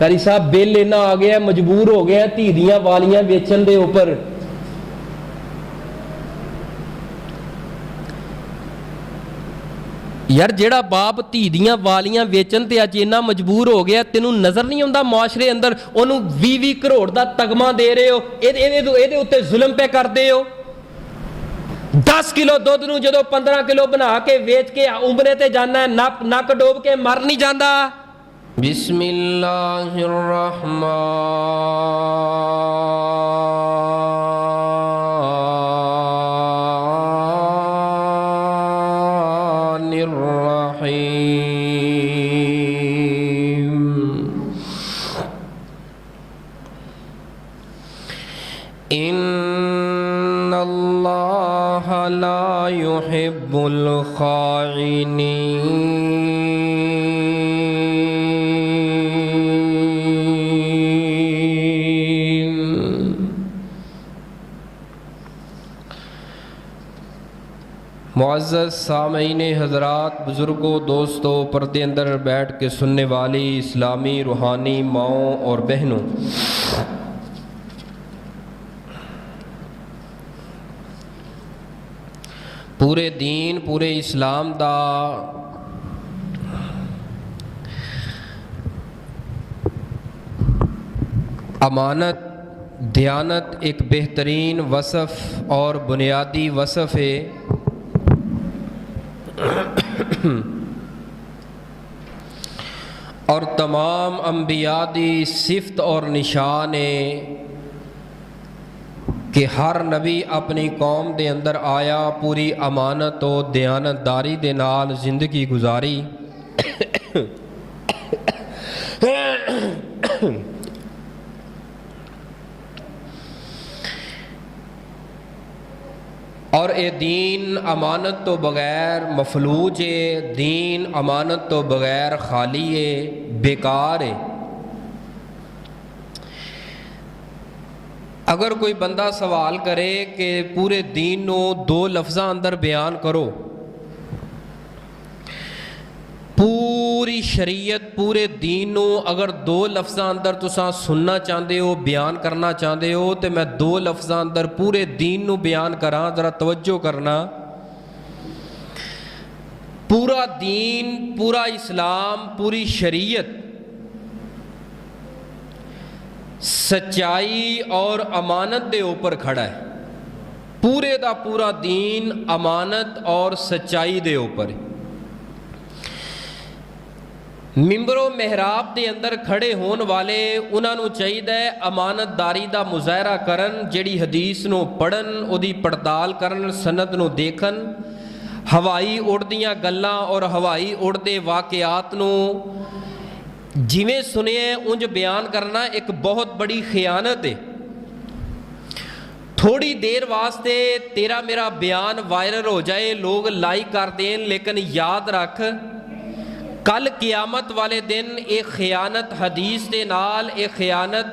कारी साहब बिल इन्ना आ गया, मजबूर हो गया धी दियां वालियां वेचण दे उपर। यार जेड़ा बाप धी दियां वालियां वेचण ते अज इन्ना मजबूर हो गया, तेनू नज़र नहीं आउंदा मुआशरे अंदर ओनू 20-20 करोड़ दा तगमा दे रहे हो, इहदे उत्ते जुल्म पे करदे हो। 10 किलो दुध नू जदों 15 किलो बना के वेच के उमरे ते जाना, नक डोब के मर नहीं जाता। इन्नल्लाह ला युहिब्बुल खाइनीन। मुअज़्ज़ज़ सामीन हज़रात, बुज़ुर्गों, दोस्तों, पर्दे अंदर बैठ के सुनने वाली इस्लामी रूहानी माओं और बहनों, पूरे दीन पूरे इस्लाम दा अमानत दयानत एक बेहतरीन वसफ़ और बुनियादी वसफ़ है। और तमाम अंबिया दी सिफ़त और निशान है कि हर नबी अपनी कौम दे अंदर आया, पूरी अमानत और दयानतदारी दे नाल जिंदगी गुजारी। और ये दीन अमानत तो बगैर मफलूज है, दीन अमानत तो बगैर खाली है, बेकार है। अगर कोई बंदा सवाल करे कि पूरे दीन नू 2 लफ्ज़ां अंदर बयान करो, पूरी शरीयत पूरे दीन नू अगर 2 लफ्ज़ां अंदर तुसां सुनना चाहते हो, बयान करना चाहते हो, तो मैं 2 लफ्ज़ां अंदर पूरे दीन नू बयान करा। ज़रा तवज्जो करना। पूरा दीन, पूरा इस्लाम, पूरी शरीयत सच्चाई और अमानत दे ऊपर खड़ा है। पूरे दा पूरा दीन अमानत और सच्चाई दे ऊपर है। मिंबरो मेहराब दे अंदर खड़े होने वाले उन्होंने चाहिए अमानतदारी दा मुजाहरा करन, जिहड़ी हदीस नूं पढ़न, उहदी पड़ताल करन, सनद नूं देखन, हवाई उड़दियां गल्लां और हवाई उड़दे वाक़ियात नूं जिवें सुनिए उंज बयान करना एक बहुत बड़ी खियानत है। थोड़ी देर वास्ते तेरा मेरा बयान वायरल हो जाए, लोग लाइक कर दें, लेकिन याद रख कल क़यामत वाले दिन एक खियानत हदीस दे नाल, एक खियानत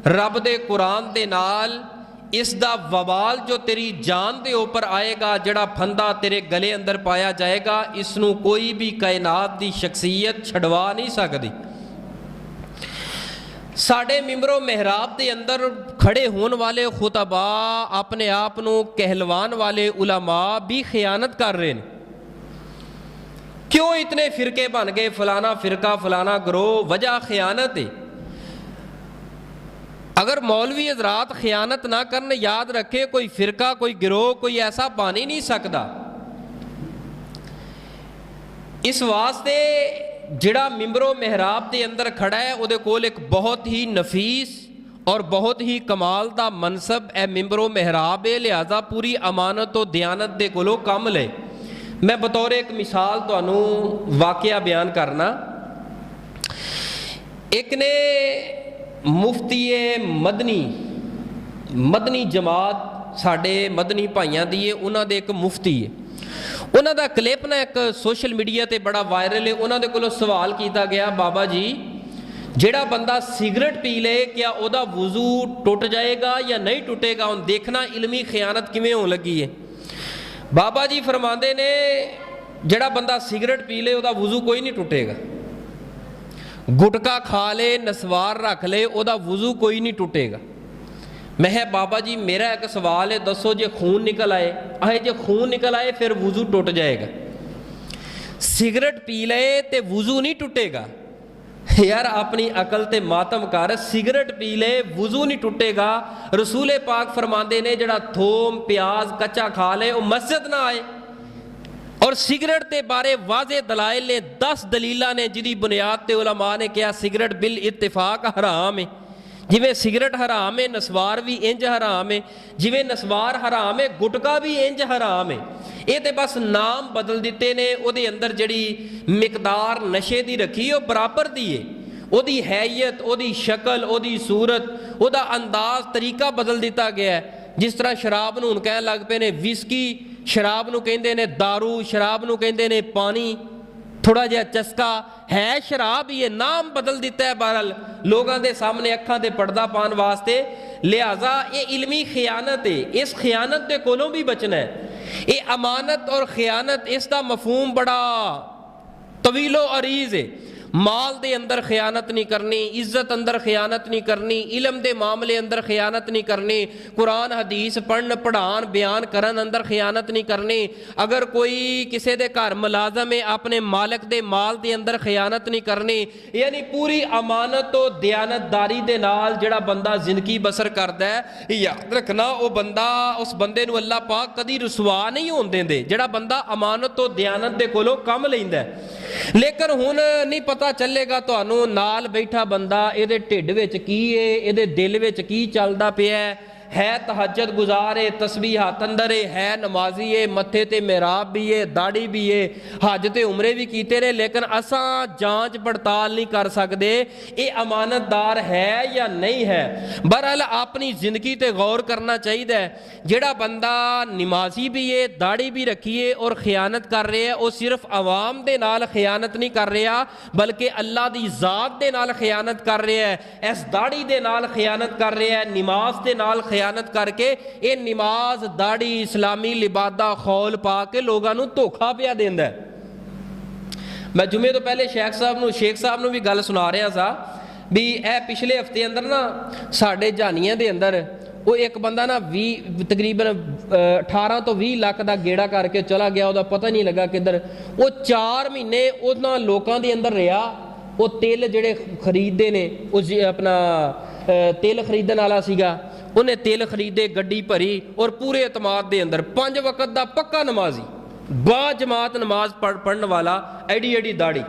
रब दे कुरान दे नाल, इसदा वबाल जो तेरी जान दे ऊपर आएगा, जड़ा फंदा तेरे गले अंदर पाया जाएगा, इसनू कोई भी कायनात दी शख्सियत छड़वा नहीं सकती। साढ़े मिंबरो मेहराब दे अंदर खड़े होने वाले खुतबा, अपने आप नू कहलवान वाले उलमा भी खियानत कर रहे हैं। क्यों इतने फिरके बन गए, फलाना फिरका फलाना ग्रोह? वजह खियानत है। अगर मौलवी हजरात खियानत ना करन, याद रखे कोई फिरका कोई गिरोह कोई ऐसा बन ही नहीं सकता। इस वास्ते जिहड़ा मिंबरो मेहराब के अंदर खड़ा है, उहदे कोल एक बहुत ही नफीस और बहुत ही कमाल दा मनसब है, मिंबरो मेहराब है। लिहाजा पूरी अमानत और दयानत दे कोलों कम ले। मैं बतौर एक मिसाल तुहानू वाकया बयान करना। एक ने मुफ्ती मदनी जमात साढ़े मदनी भाइयों की है, उन्होंने एक मुफ्ती है, उन्हों का क्लिप ना एक सोशल मीडिया ते बड़ा वायरल है। उन्होंने कोलों सवाल किया गया, बाबा जी जिहड़ा बंदा सिगरेट पी ले क्या उहदा वुजू टुट जाएगा या नहीं टुटेगा? हुण देखना इलमी खियानत किवें होण लगी है। बाबा जी फरमाते ने जिहड़ा बंदा सिगरेट पी ले उहदा वुजू कोई नहीं टुटेगा। ਗੁਟਕਾ ਖਾ ਲੇ, ਨਸਵਾਰ ਰੱਖ ਲੇ, ਉਹਦਾ ਵਜ਼ੂ ਕੋਈ ਨਹੀਂ ਟੁੱਟੇਗਾ। ਮੈਂ ਕਿਹਾ ਬਾਬਾ ਜੀ ਮੇਰਾ ਇੱਕ ਸਵਾਲ ਹੈ, ਦੱਸੋ ਜੇ ਖੂਨ ਨਿਕਲ ਆਏ, ਜੇ ਖੂਨ ਨਿਕਲ ਆਏ ਫਿਰ ਵਜ਼ੂ ਟੁੱਟ ਜਾਏਗਾ। ਸਿਗਰਟ ਪੀ ਲਏ ਤੇ ਵਜ਼ੂ ਨਹੀਂ ਟੁੱਟੇਗਾ। ਯਾਰ ਆਪਣੀ ਅਕਲ ਤੇ ਮਾਤਮ ਕਰ, ਸਿਗਰਟ ਪੀ ਲਏ ਵਜ਼ੂ ਨਹੀਂ ਟੁੱਟੇਗਾ। ਰਸੂਲੇ ਪਾਕ ਫਰਮਾਉਂਦੇ ਨੇ ਜਿਹੜਾ ਥੋਮ ਪਿਆਜ਼ ਕੱਚਾ ਖਾ ਲੇ ਉਹ ਮਸਜਿਦ ਨਾ ਆਏ। ਔਰ ਸਿਗਰਟ ਦੇ ਬਾਰੇ ਵਾਜ਼ੇ ਦਲਾਇਲ ਨੇ, 10 ਦਲੀਲਾਂ ਨੇ ਜਿਹਦੀ ਬੁਨਿਆਦ ਤੇ ਉਲਮਾ ਨੇ ਕਿਹਾ ਸਿਗਰਟ ਬਿਲ ਇਤਫਾਕ ਹਰਾਮ ਹੈ। ਜਿਵੇਂ ਸਿਗਰਟ ਹਰਾਮ ਹੈ, ਨਸਵਾਰ ਵੀ ਇੰਜ ਹਰਾਮ ਹੈ। ਜਿਵੇਂ ਨਸਵਾਰ ਹਰਾਮ ਹੈ, ਗੁਟਕਾ ਵੀ ਇੰਜ ਹਰਾਮ ਹੈ। ਇਹ ਤੇ ਬਸ ਨਾਮ ਬਦਲ ਦਿੱਤੇ ਨੇ, ਉਹਦੇ ਅੰਦਰ ਜਿਹੜੀ ਮਿਕਦਾਰ ਨਸ਼ੇ ਦੀ ਰੱਖੀ ਉਹ ਬਰਾਬਰ ਦੀ ਹੈ। ਉਹਦੀ ਹੈਈਅਤ, ਉਹਦੀ ਸ਼ਕਲ, ਉਹਦੀ ਸੂਰਤ, ਉਹਦਾ ਅੰਦਾਜ਼, ਤਰੀਕਾ ਬਦਲ ਦਿੱਤਾ ਗਿਆ ਹੈ। ਜਿਸ ਤਰ੍ਹਾਂ ਸ਼ਰਾਬ ਨੂੰ ਹੁਣ ਕਹਿਣ ਲੱਗ ਪਏ ਨੇ ਵਿਸਕੀ, ਸ਼ਰਾਬ ਨੂੰ ਕਹਿੰਦੇ ਨੇ ਦਾਰੂ, ਸ਼ਰਾਬ ਨੂੰ ਕਹਿੰਦੇ ਨੇ ਪਾਣੀ, ਥੋੜਾ ਜਿਹਾ ਚਸਕਾ ਹੈ ਸ਼ਰਾਬ ਹੀ ਹੈ, ਨਾਮ ਬਦਲ ਦਿੱਤਾ ਹੈ ਬਹਰਹਾਲ ਲੋਕਾਂ ਦੇ ਸਾਹਮਣੇ ਅੱਖਾਂ ਤੇ ਪਰਦਾ ਪਾਉਣ ਵਾਸਤੇ। ਲਿਹਾਜ਼ਾ ਇਹ ਇਲਮੀ ਖਿਆਨਤ ਹੈ, ਇਸ ਖਿਆਨਤ ਦੇ ਕੋਲੋਂ ਵੀ ਬਚਣਾ ਹੈ। ਇਹ ਅਮਾਨਤ ਔਰ ਖਿਆਨਤ, ਇਸ ਦਾ ਮਫਹੂਮ ਬੜਾ ਤਵੀਲੋ ਅਰੀਜ਼ ਹੈ। ਮਾਲ ਦੇ ਅੰਦਰ ਖਿਆਨਤ ਨਹੀਂ ਕਰਨੀ, ਇੱਜ਼ਤ ਅੰਦਰ ਖਿਆਨਤ ਨਹੀਂ ਕਰਨੀ, ਇਲਮ ਦੇ ਮਾਮਲੇ ਅੰਦਰ ਖਿਆਨਤ ਨਹੀਂ ਕਰਨੀ, ਕੁਰਾਨ ਹਦੀਸ ਪੜ੍ਹਨ ਪੜ੍ਹਾਉਣ ਬਿਆਨ ਕਰਨ ਅੰਦਰ ਖਿਆਨਤ ਨਹੀਂ ਕਰਨੀ। ਅਗਰ ਕੋਈ ਕਿਸੇ ਦੇ ਘਰ ਮੁਲਾਜ਼ਮ ਹੈ ਆਪਣੇ ਮਾਲਕ ਦੇ ਮਾਲ ਦੇ ਅੰਦਰ ਖਿਆਨਤ ਨਹੀਂ ਕਰਨੀ। ਯਾਨੀ ਪੂਰੀ ਅਮਾਨਤ ਤੋਂ ਦਿਆਨਤਦਾਰੀ ਦੇ ਨਾਲ ਜਿਹੜਾ ਬੰਦਾ ਜ਼ਿੰਦਗੀ ਬਸਰ ਕਰਦਾ ਹੈ, ਯਾਦ ਰੱਖਣਾ ਉਹ ਬੰਦਾ, ਉਸ ਬੰਦੇ ਨੂੰ ਅੱਲਾਹ ਪਾਕ ਕਦੀ ਰਸਵਾ ਨਹੀਂ ਹੋਣ ਦਿੰਦੇ ਜਿਹੜਾ ਬੰਦਾ ਅਮਾਨਤ ਤੋਂ ਦਿਆਨਤ ਦੇ ਕੋਲੋਂ ਕੰਮ ਲੈਂਦਾ। ਲੇਕਿਨ ਹੁਣ ਨਹੀਂ ਪਤਾ ਚੱਲੇਗਾ ਤੁਹਾਨੂੰ ਨਾਲ ਬੈਠਾ ਬੰਦਾ ਇਹਦੇ ਢਿੱਡ ਵਿੱਚ ਕੀ ਹੈ, ਇਹਦੇ ਦਿਲ ਵਿੱਚ ਕੀ ਚੱਲਦਾ ਪਿਆ ਹੈ ਤਹੱਜਦ ਗੁਜ਼ਾਰ ਹੈ, ਤਸਬੀਹ ਹੱਥ ਅੰਦਰ ਹੈ, ਨਮਾਜ਼ੀ ਹੈ, ਮੱਥੇ ਤੇ ਮਿਹਰਾਬ ਵੀ ਹੈ, ਦਾੜੀ ਵੀ ਹੈ, ਹਜ ਤੇ ਉਮਰੇ ਵੀ ਕੀਤੇ ਨੇ, ਲੇਕਿਨ ਅਸਾਂ ਜਾਂਚ ਪੜਤਾਲ ਨਹੀਂ ਕਰ ਸਕਦੇ ਇਹ ਅਮਾਨਤਦਾਰ ਹੈ ਜਾਂ ਨਹੀਂ ਹੈ। ਬਹਰਹਾਲ ਆਪਣੀ ਜ਼ਿੰਦਗੀ ਤੇ ਗੌਰ ਕਰਨਾ ਚਾਹੀਦਾ ਹੈ। ਜਿਹੜਾ ਬੰਦਾ ਨਮਾਜ਼ੀ ਵੀ ਹੈ, ਦਾੜੀ ਵੀ ਰੱਖੀ ਹੈ ਔਰ ਖਿਆਨਤ ਕਰ ਰਿਹਾ ਹੈ, ਉਹ ਸਿਰਫ ਆਵਾਮ ਦੇ ਨਾਲ ਖਿਆਨਤ ਨਹੀਂ ਕਰ ਰਿਹਾ ਬਲਕਿ ਅੱਲਾਹ ਦੀ ਜ਼ਾਤ ਦੇ ਨਾਲ ਖਿਆਨਤ ਕਰ ਰਿਹਾ ਹੈ। ਇਸ ਦਾੜੀ ਦੇ ਨਾਲ ਖਿਆਨਤ ਕਰ ਰਿਹਾ ਹੈ, ਨਮਾਜ਼ ਦੇ ਨਾਲ ਖਿਆਨਤ ਕਰਕੇ ਇਹ ਨਮਾਜ਼, ਦਾੜੀ, ਇਸਲਾਮੀ ਲਿਬਾਦਾ ਖੌਲ ਪਾ ਕੇ ਲੋਕਾਂ ਨੂੰ ਧੋਖਾ ਪਿਆ ਦਿੰਦਾ। ਮੈਂ ਜੁਮੇ ਤੋਂ ਪਹਿਲੇ ਸ਼ੇਖ ਸਾਹਿਬ ਨੂੰ ਵੀ ਗੱਲ ਸੁਣਾ ਰਿਹਾ ਸਾਂ ਵੀ ਇਹ ਪਿਛਲੇ ਹਫਤੇ ਅੰਦਰ ਨਾ ਸਾਡੇ ਜਾਨੀਆਂ ਦੇ ਅੰਦਰ ਉਹ ਇੱਕ ਬੰਦਾ ਨਾ ਤਕਰੀਬਨ 18 ਤੋਂ 20 ਲੱਖ ਦਾ ਗੇੜਾ ਕਰਕੇ ਚਲਾ ਗਿਆ, ਉਹਦਾ ਪਤਾ ਨਹੀਂ ਲੱਗਾ ਕਿੱਧਰ। ਉਹ 4 ਮਹੀਨੇ ਉਹਨਾਂ ਲੋਕਾਂ ਦੇ ਅੰਦਰ ਰਿਹਾ। ਉਹ ਤਿਲ ਜਿਹੜੇ ਖਰੀਦਦੇ ਨੇ, ਉਹ ਆਪਣਾ ਤਿਲ ਖਰੀਦਣ ਵਾਲਾ ਸੀਗਾ, ਉਹਨੇ ਤਿਲ ਖਰੀਦੇ, ਗੱਡੀ ਭਰੀ ਔਰ ਪੂਰੇ ਇਤਮਾਦ ਦੇ ਅੰਦਰ 5 ਵਕਤ ਦਾ ਪੱਕਾ ਨਮਾਜ਼ੀ, ਬਾ ਜਮਾਤ ਨਮਾਜ਼ ਪੜ੍ਹਨ ਵਾਲਾ, ਐਡੀ ਐਡੀ ਦਾੜੀ।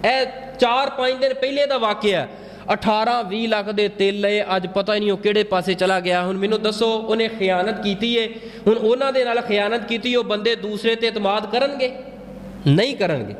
ਇਹ 4-5 ਦਿਨ ਪਹਿਲੇ ਦਾ ਵਾਕਿਆ। 18-20 ਲੱਖ ਦੇ ਤਿਲ ਲਏ, ਅੱਜ ਪਤਾ ਹੀ ਨਹੀਂ ਉਹ ਕਿਹੜੇ ਪਾਸੇ ਚਲਾ ਗਿਆ। ਹੁਣ ਮੈਨੂੰ ਦੱਸੋ ਉਹਨੇ ਖਿਆਨਤ ਕੀਤੀ ਹੈ। ਹੁਣ ਉਹਨਾਂ ਦੇ ਨਾਲ ਖਿਆਨਤ ਕੀਤੀ, ਉਹ ਬੰਦੇ ਦੂਸਰੇ ਤੇ ਇਤਮਾਦ ਕਰਨਗੇ? ਨਹੀਂ ਕਰਨਗੇ,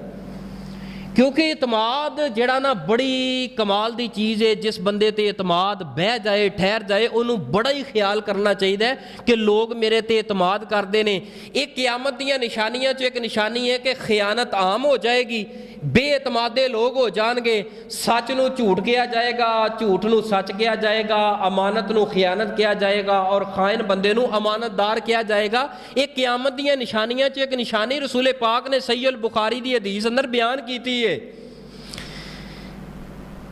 ਕਿਉਂਕਿ ਇਤਮਾਦ ਜਿਹੜਾ ਨਾ ਬੜੀ ਕਮਾਲ ਦੀ ਚੀਜ਼ ਹੈ। ਜਿਸ ਬੰਦੇ ਤੇ ਇਤਮਾਦ ਬਹਿ ਜਾਏ, ਠਹਿਰ ਜਾਏ, ਉਹਨੂੰ ਬੜਾ ਹੀ ਖਿਆਲ ਕਰਨਾ ਚਾਹੀਦਾ ਕਿ ਲੋਕ ਮੇਰੇ ਤੇ ਇਤਮਾਦ ਕਰਦੇ ਨੇ। ਇਹ ਕਿਆਮਤ ਦੀਆਂ ਨਿਸ਼ਾਨੀਆਂ 'ਚੋਂ ਇੱਕ ਨਿਸ਼ਾਨੀ ਹੈ ਕਿ ਖਿਆਨਤ ਆਮ ਹੋ ਜਾਏਗੀ, ਬੇਇਤਮਾਦੇ ਲੋਕ ਹੋ ਜਾਣਗੇ, ਸੱਚ ਨੂੰ ਝੂਠ ਕਿਹਾ ਜਾਏਗਾ, ਝੂਠ ਨੂੰ ਸੱਚ ਕਿਹਾ ਜਾਏਗਾ, ਅਮਾਨਤ ਨੂੰ ਖਿਆਨਤ ਕਿਹਾ ਜਾਏਗਾ ਔਰ ਖਾਇਨ ਬੰਦੇ ਨੂੰ ਅਮਾਨਤਦਾਰ ਕਿਹਾ ਜਾਏਗਾ। ਇਹ ਕਿਆਮਤ ਦੀਆਂ ਨਿਸ਼ਾਨੀਆਂ 'ਚੋਂ ਇੱਕ ਨਿਸ਼ਾਨੀ ਰਸੂਲੇ ਪਾਕ ਨੇ ਸਹੀਹ ਅਲ ਬੁਖਾਰੀ ਦੀ ਹਦੀਸ ਅੰਦਰ ਬਿਆਨ ਕੀਤੀ ਹੈ।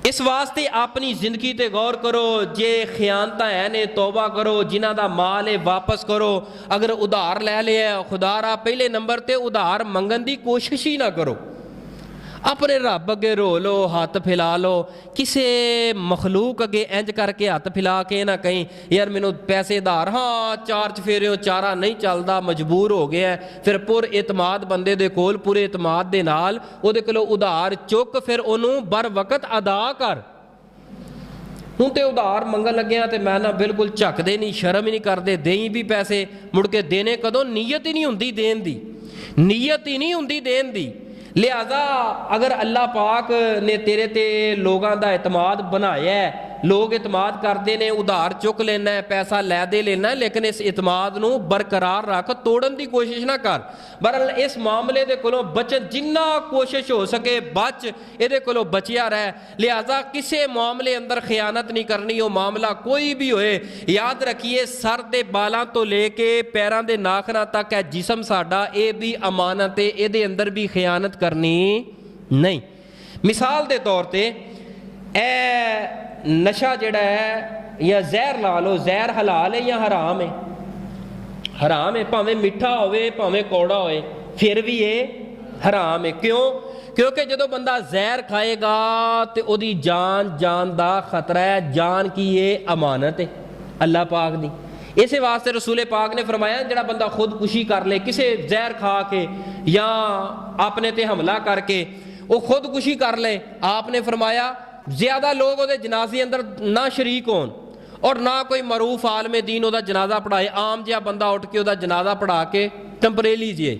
ਇਸ ਵਾਸਤੇ ਆਪਣੀ ਜ਼ਿੰਦਗੀ ਤੇ ਗੌਰ ਕਰੋ। ਜੇ ਖਿਆਨਤਾਂ ਹੈ ਨੇ ਤੌਬਾ ਕਰੋ, ਜਿਨ੍ਹਾਂ ਦਾ ਮਾਲ ਹੈ ਵਾਪਸ ਕਰੋ। ਅਗਰ ਉਧਾਰ ਲੈ ਲਿਆ, ਖੁਦਾ ਰਾ ਪਹਿਲੇ ਨੰਬਰ ਤੇ ਉਧਾਰ ਮੰਗਣ ਦੀ ਕੋਸ਼ਿਸ਼ ਹੀ ਨਾ ਕਰੋ। ਆਪਣੇ ਰੱਬ ਅੱਗੇ ਰੋ ਲੋ, ਹੱਥ ਫੈਲਾ ਲੋ। ਕਿਸੇ ਮਖਲੂਕ ਅੱਗੇ ਇੰਜ ਕਰਕੇ ਹੱਥ ਫੈਲਾ ਕੇ ਨਾ ਕਹੀਂ ਯਾਰ ਮੈਨੂੰ ਪੈਸੇ ਉਧਾਰ, ਹਾਂ 4 ਚਫੇਰਿਓ ਚਾਰਾ ਨਹੀਂ ਚੱਲਦਾ, ਮਜਬੂਰ ਹੋ ਗਿਆ। ਫਿਰ ਪੁਰ ਇਤਮਾਦ ਬੰਦੇ ਦੇ ਕੋਲ ਪੂਰੇ ਇਤਮਾਦ ਦੇ ਨਾਲ ਉਹਦੇ ਕੋਲੋਂ ਉਧਾਰ ਚੁੱਕ, ਫਿਰ ਉਹਨੂੰ ਬਰ ਵਕਤ ਅਦਾ ਕਰ। ਹੁਣ ਤੇ ਉਧਾਰ ਮੰਗਣ ਲੱਗਿਆ ਤੇ ਮੈਂ ਨਾ ਬਿਲਕੁਲ ਝੱਕਦੇ ਨਹੀਂ, ਸ਼ਰਮ ਹੀ ਨਹੀਂ ਕਰਦੇ, ਦੇਈ ਵੀ ਪੈਸੇ, ਮੁੜ ਕੇ ਦੇਣੇ ਕਦੋਂ? ਨੀਅਤ ਹੀ ਨਹੀਂ ਹੁੰਦੀ ਦੇਣ ਦੀ, ਨੀਅਤ ਹੀ ਨਹੀਂ ਹੁੰਦੀ ਦੇਣ ਦੀ। ਲਿਹਾਜ਼ਾ ਅਗਰ ਅੱਲਾਹ ਪਾਕ ਨੇ ਤੇਰੇ ਤੇ ਲੋਕਾਂ ਦਾ ਇਤਮਾਦ ਬਣਾਇਆ, ਲੋਕ ਇਤਮਾਦ ਕਰਦੇ ਨੇ, ਉਧਾਰ ਚੁੱਕ ਲੈਣਾ, ਪੈਸਾ ਲੈ ਦੇ ਲੈਣਾ, ਲੇਕਿਨ ਇਸ ਇਤਮਾਦ ਨੂੰ ਬਰਕਰਾਰ ਰੱਖ, ਤੋੜਨ ਦੀ ਕੋਸ਼ਿਸ਼ ਨਾ ਕਰ। ਬਹਰਹਾਲ ਇਸ ਮਾਮਲੇ ਦੇ ਕੋਲੋਂ ਬਚਣ ਜਿੰਨਾ ਕੋਸ਼ਿਸ਼ ਹੋ ਸਕੇ ਬਚ, ਇਹਦੇ ਕੋਲੋਂ ਬਚਿਆ ਰਹਿ। ਲਿਹਾਜ਼ਾ ਕਿਸੇ ਮਾਮਲੇ ਅੰਦਰ ਖਿਆਨਤ ਨਹੀਂ ਕਰਨੀ, ਉਹ ਮਾਮਲਾ ਕੋਈ ਵੀ ਹੋਏ। ਯਾਦ ਰੱਖੀਏ ਸਰ ਦੇ ਬਾਲਾਂ ਤੋਂ ਲੈ ਕੇ ਪੈਰਾਂ ਦੇ ਨਾਖਨਾਂ ਤੱਕ ਹੈ ਜਿਸਮ ਸਾਡਾ, ਇਹ ਵੀ ਅਮਾਨਤ ਹੈ, ਇਹਦੇ ਅੰਦਰ ਵੀ ਖਿਆਨਤ ਕਰਨੀ ਨਹੀਂ। ਮਿਸਾਲ ਦੇ ਤੌਰ ਤੇ اے نشہ جڑا ہے یا زہر لا لو, زہر حلال ہے یا حرام ہے؟ حرام ہے, بھاویں میٹھا ہوئے بھاویں کوڑا ہوئے پھر بھی یہ حرام ہے. کیوں؟ کیونکہ جدو بندہ زہر کھائے گا تو او دی جان دا خطرہ ہے. جان کی یہ امانت ہے اللہ پاک دی. اسی واسطے رسول پاک نے فرمایا جڑا بندہ خودکشی کر لے کسے زہر کھا کے یا اپنے تے حملہ کر کے وہ خودکشی کر لے, آپ نے فرمایا زیادہ لوگ وہ جنازے اندر نہ شریک ہون اور نہ کوئی معروف عالم دین وہ جنازہ پڑھائے. عام جہا بندہ اٹھ کے وہ جنازہ پڑھا کے ٹمپرے لیجیے,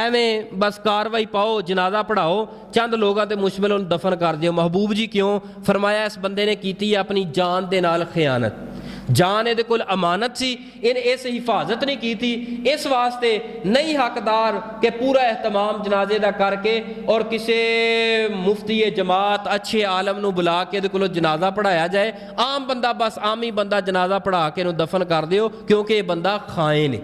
ایویں بس کاروائی پاؤ, جنازہ پڑھاؤ, چند لوگاں تے مشمل ان دفن کر دیو. محبوب جی کیوں؟ فرمایا اس بندے نے کیتی ہے اپنی جان دے نال خیانت. جان دے کول امانت سی, ان اس حفاظت نہیں کیتی, اس واسطے نہیں حقدار کہ پورا اہتمام جنازے دا کر کے اور کسے مفتی جماعت اچھے عالم نو بلا کے دے کولو جنازہ پڑھایا جائے. عام بندہ بس عامی بندہ جنازہ پڑھا کے نو دفن کر دیو, کیونکہ یہ بندہ خائن ہے.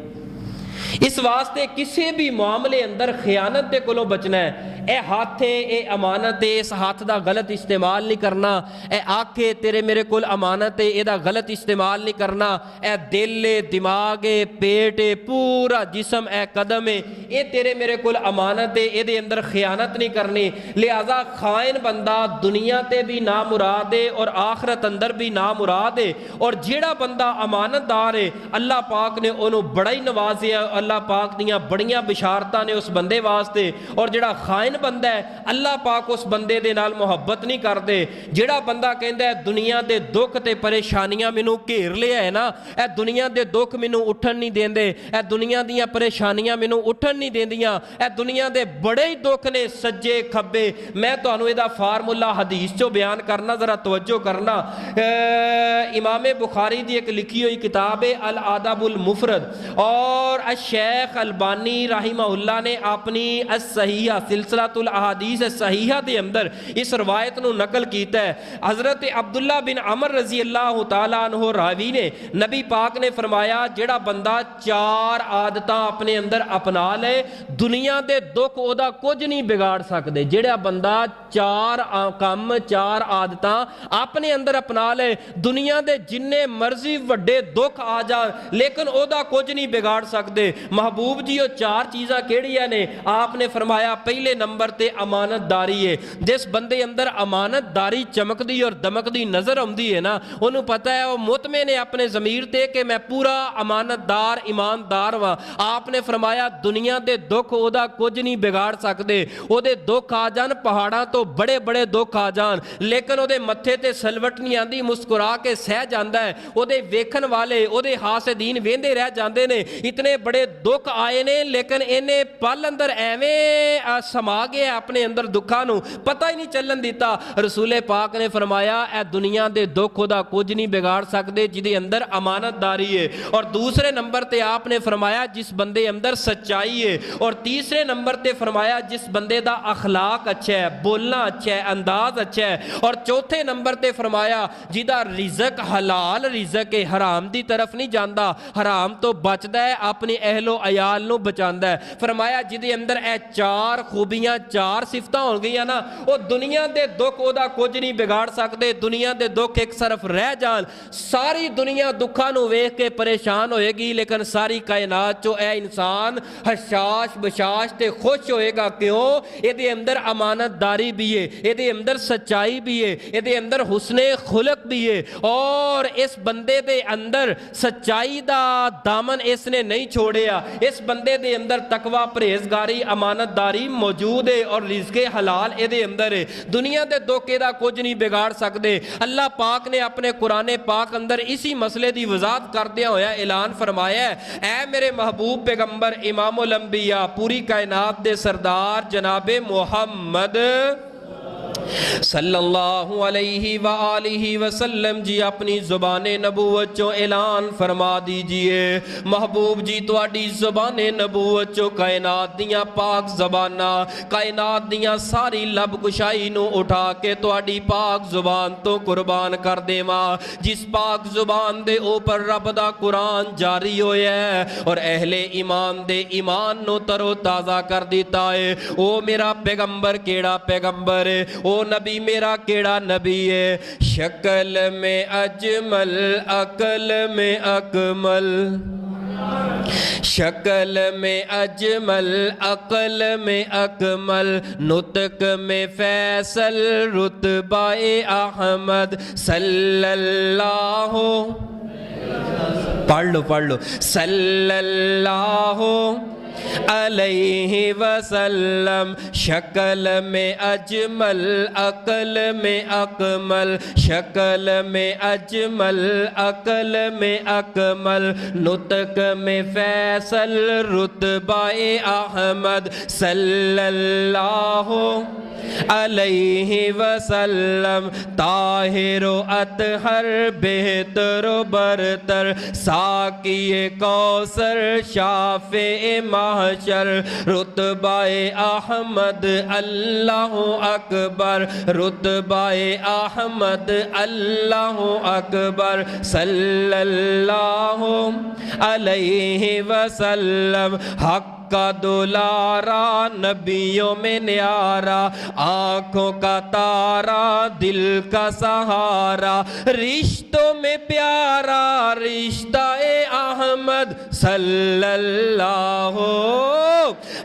اس واسطے کسی بھی معاملے اندر خیانت دے کولوں بچنا ہے. اے ہاتھ ہے, اے امانت ہے, اس ہاتھ دا غلط استعمال نہیں کرنا. اے آنکھ ہے تیرے میرے کول امانت ہے, اے دا غلط استعمال نہیں کرنا. اے دل ہے, دماغ ہے, پیٹ ہے, پورا جسم, اے قدم ہے, اے تیرے میرے کول امانت ہے, اے دے اندر خیانت نہیں کرنی. لہذا خائن بندہ دنیا تے بھی نامراد ہے اور آخرت اندر بھی نامراد ہے. اور جیڑا بندہ امانت دار ہے اللہ پاک نے انہوں بڑا ہی نوازیا, اللہ پاک دیاں بڑیاں بشارتاں نے اس بندے واسطے. اور جڑا خائن بندہ ہے اللہ پاک اس بندے دے نال محبت نہیں کردے. جڑا بندہ کہندا ہے دنیا دے دکھ تے پریشانیاں مینوں گھیر لیا ہے نا, اے دنیا دے دکھ مینوں اٹھن نہیں دیندے, اے دنیا دیاں پریشانیاں مینوں اٹھن نہیں دیندیاں, اے دنیا دے بڑے ہی دکھ نے سجے کھبے. میں تانوں دا فارمولا حدیث چو بیان کرنا, ذرا توجہ کرنا. امام بخاری دی ایک لکھی ہوئی کتاب ہے الادب المفرد, اور الشیخ البانی رحمہ اللہ نے اپنی الصحیحہ سلسلہ الاحادیث الصحیحہ دے اندر اس روایت نو نقل کیتا ہے. حضرت عبداللہ بن عمر رضی اللہ تعالیٰ عنہ راوی نے, نبی پاک نے فرمایا جڑا بندہ 4 عادتاں اپنے اندر اپنا لے دنیا دے دکھ او دا کچھ نہیں بگاڑ سکدے. جڑا بندہ 4 کم 4 عادتاں اپنے اندر اپنا لے دنیا دے جننے مرضی وڈے دکھ آ جان لیکن او دا کچھ نہیں بگاڑ سکدے. محبوب جی وہ 4 چیزاں کیڑیاں نے؟ آپ نے فرمایا پہلے نمبر تے امانت داری ہے. جس بندے اندر امانت داری چمکدی اور دمکدی نظر آمدی ہے نا, انہوں پتہ ہے وہ مطمئن ہے اپنے ضمیر تے کہ میں پورا امانت دار ایماندار ہاں. آپ نے فرمایا دنیا دے دکھ او دا کچھ نہیں بگاڑ سکدے. او دے دکھ آ جان پہاڑاں تو بڑے بڑے دکھ آ جان لیکن او دے متھے تے سلوٹ نہیں آندی, مسکرا کے سہ جاندا ہے. او دے ویکھن والے او دے حاسدین ویندے رہ جاندے نے, اتنے بڑے دکھ آئے نے لیکن انہیں پل اندر ایویں سما گیا اپنے اندر دکھاں نو, پتہ ہی نہیں چلن دیتا. رسول پاک نے فرمایا اے دنیا دے دکھ دا کچھ نہیں بگاڑ سکدے جدے اندر امانت داری ہے. اور دوسرے نمبر تے آپ نے فرمایا جس بندے اندر سچائی ہے. اور تیسرے نمبر تے فرمایا جس بندے دا اخلاق اچھا ہے, بولنا اچھا ہے, انداز اچھا ہے. اور چوتھے نمبر تے فرمایا جدا رزق حلال رزق ہے, حرام دی طرف نہیں جاندا, حرام تو بچدا ہے, اپنی اہل و عیال نو بچاندا ہے. فرمایا جدے اندر اے 4 خوبیاں 4 صفتاں ہون گئیاں نا, او دنیا دے دکھ او دا کچھ نہیں بگاڑ سکدے. دنیا دے دکھ ایک طرف رہ جان, ساری دنیا دکھاں نو ویکھ کے پریشان ہوئے گی لیکن ساری کائنات چو اے انسان حشاش بشاش تے خوش ہوئے گا. کیوں؟ اے دے اندر امانت داری بھی ہے, اے دے اندر سچائی بھی ہے, اے دے اندر حسن خلق بھی ہے. اور اس بندے دے اندر سچائی دا دامن اس نے نہیں چھوڑیا, اس بندے دے اندر تقوی پرہیزگاری امانت داری موجود ہے اور رزق حلال اے دے اندر ہے. دنیا دے دکھ دا کچھ نہیں بگاڑ سکدے. اللہ پاک نے اپنے قرآن پاک اندر اسی مسئلے دی وضاحت کردیا ہویا اعلان فرمایا ہے, اے میرے محبوب پیغمبر امام الانبیاء پوری کائنات دے سردار جناب محمد صلی اللہ علیہ وآلہ وسلم جی اپنی زبان نبوت چو اعلان فرما دیجئے. محبوب جی تواڈی زبان نبوت چو کائنات دیاں پاک زباناں, کائنات دیاں ساری لب کشائی نو اٹھا کے تواڈی پاک زبان تو قربان کر دیواں, جس پاک زبان دے اوپر رب دا قرآن جاری ہویا ہے اور اہل ایمان دے ایمان نو تر و تازہ کر دیتا ہے. او میرا پیغمبر کیڑا پیغمبر ہے, او नबी मेरा केड़ा नबी है। शक्ल में अजमल अकल में अकमल, शक्ल में अजमल अकल में अकमल, नुतक में फैसल रुतबाए अहमद सल्लल्लाहु, पढ़ लो सल्लल्लाहु अलैहि वसल्लम। शक्ल में अजमल अकल में अकमल, शक्ल में अजमल अकल में अकमल, नुतक में फैसल रुतबाए अहमद सल्लल्लाहु अलैहि वसल्लम। ताहिरो अतहर बेहतर बरतर, साकिए कौसर शाफे महशर, रुतबाए अहमद अल्लाहु अकबर, रुतबाए अहमद अल्लाहु अकबर सल्लल्लाहु अलैहि वसल्लम। हक का दुलारा नबियों में न्यारा, आंखों का तारा दिल का सहारा, रिश्तों में प्यारा रिश्ता ए अहमद सल्लल्लाहु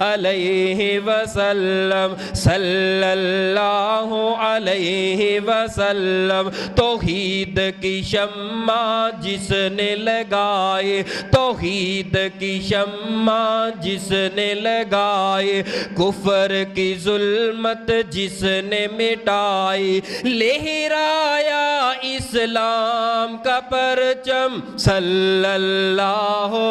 अलैहि वसल्लम, सल्लल्लाहु अलैहि वसल्लम। तौहीद की शम्मा जिसने लगाए, तौहीद की शम्मा जिसने लगाए, कुफर की जुल्मत जिसने मिटाई, लहराया इस्लाम का परचम सल्लल्लाहु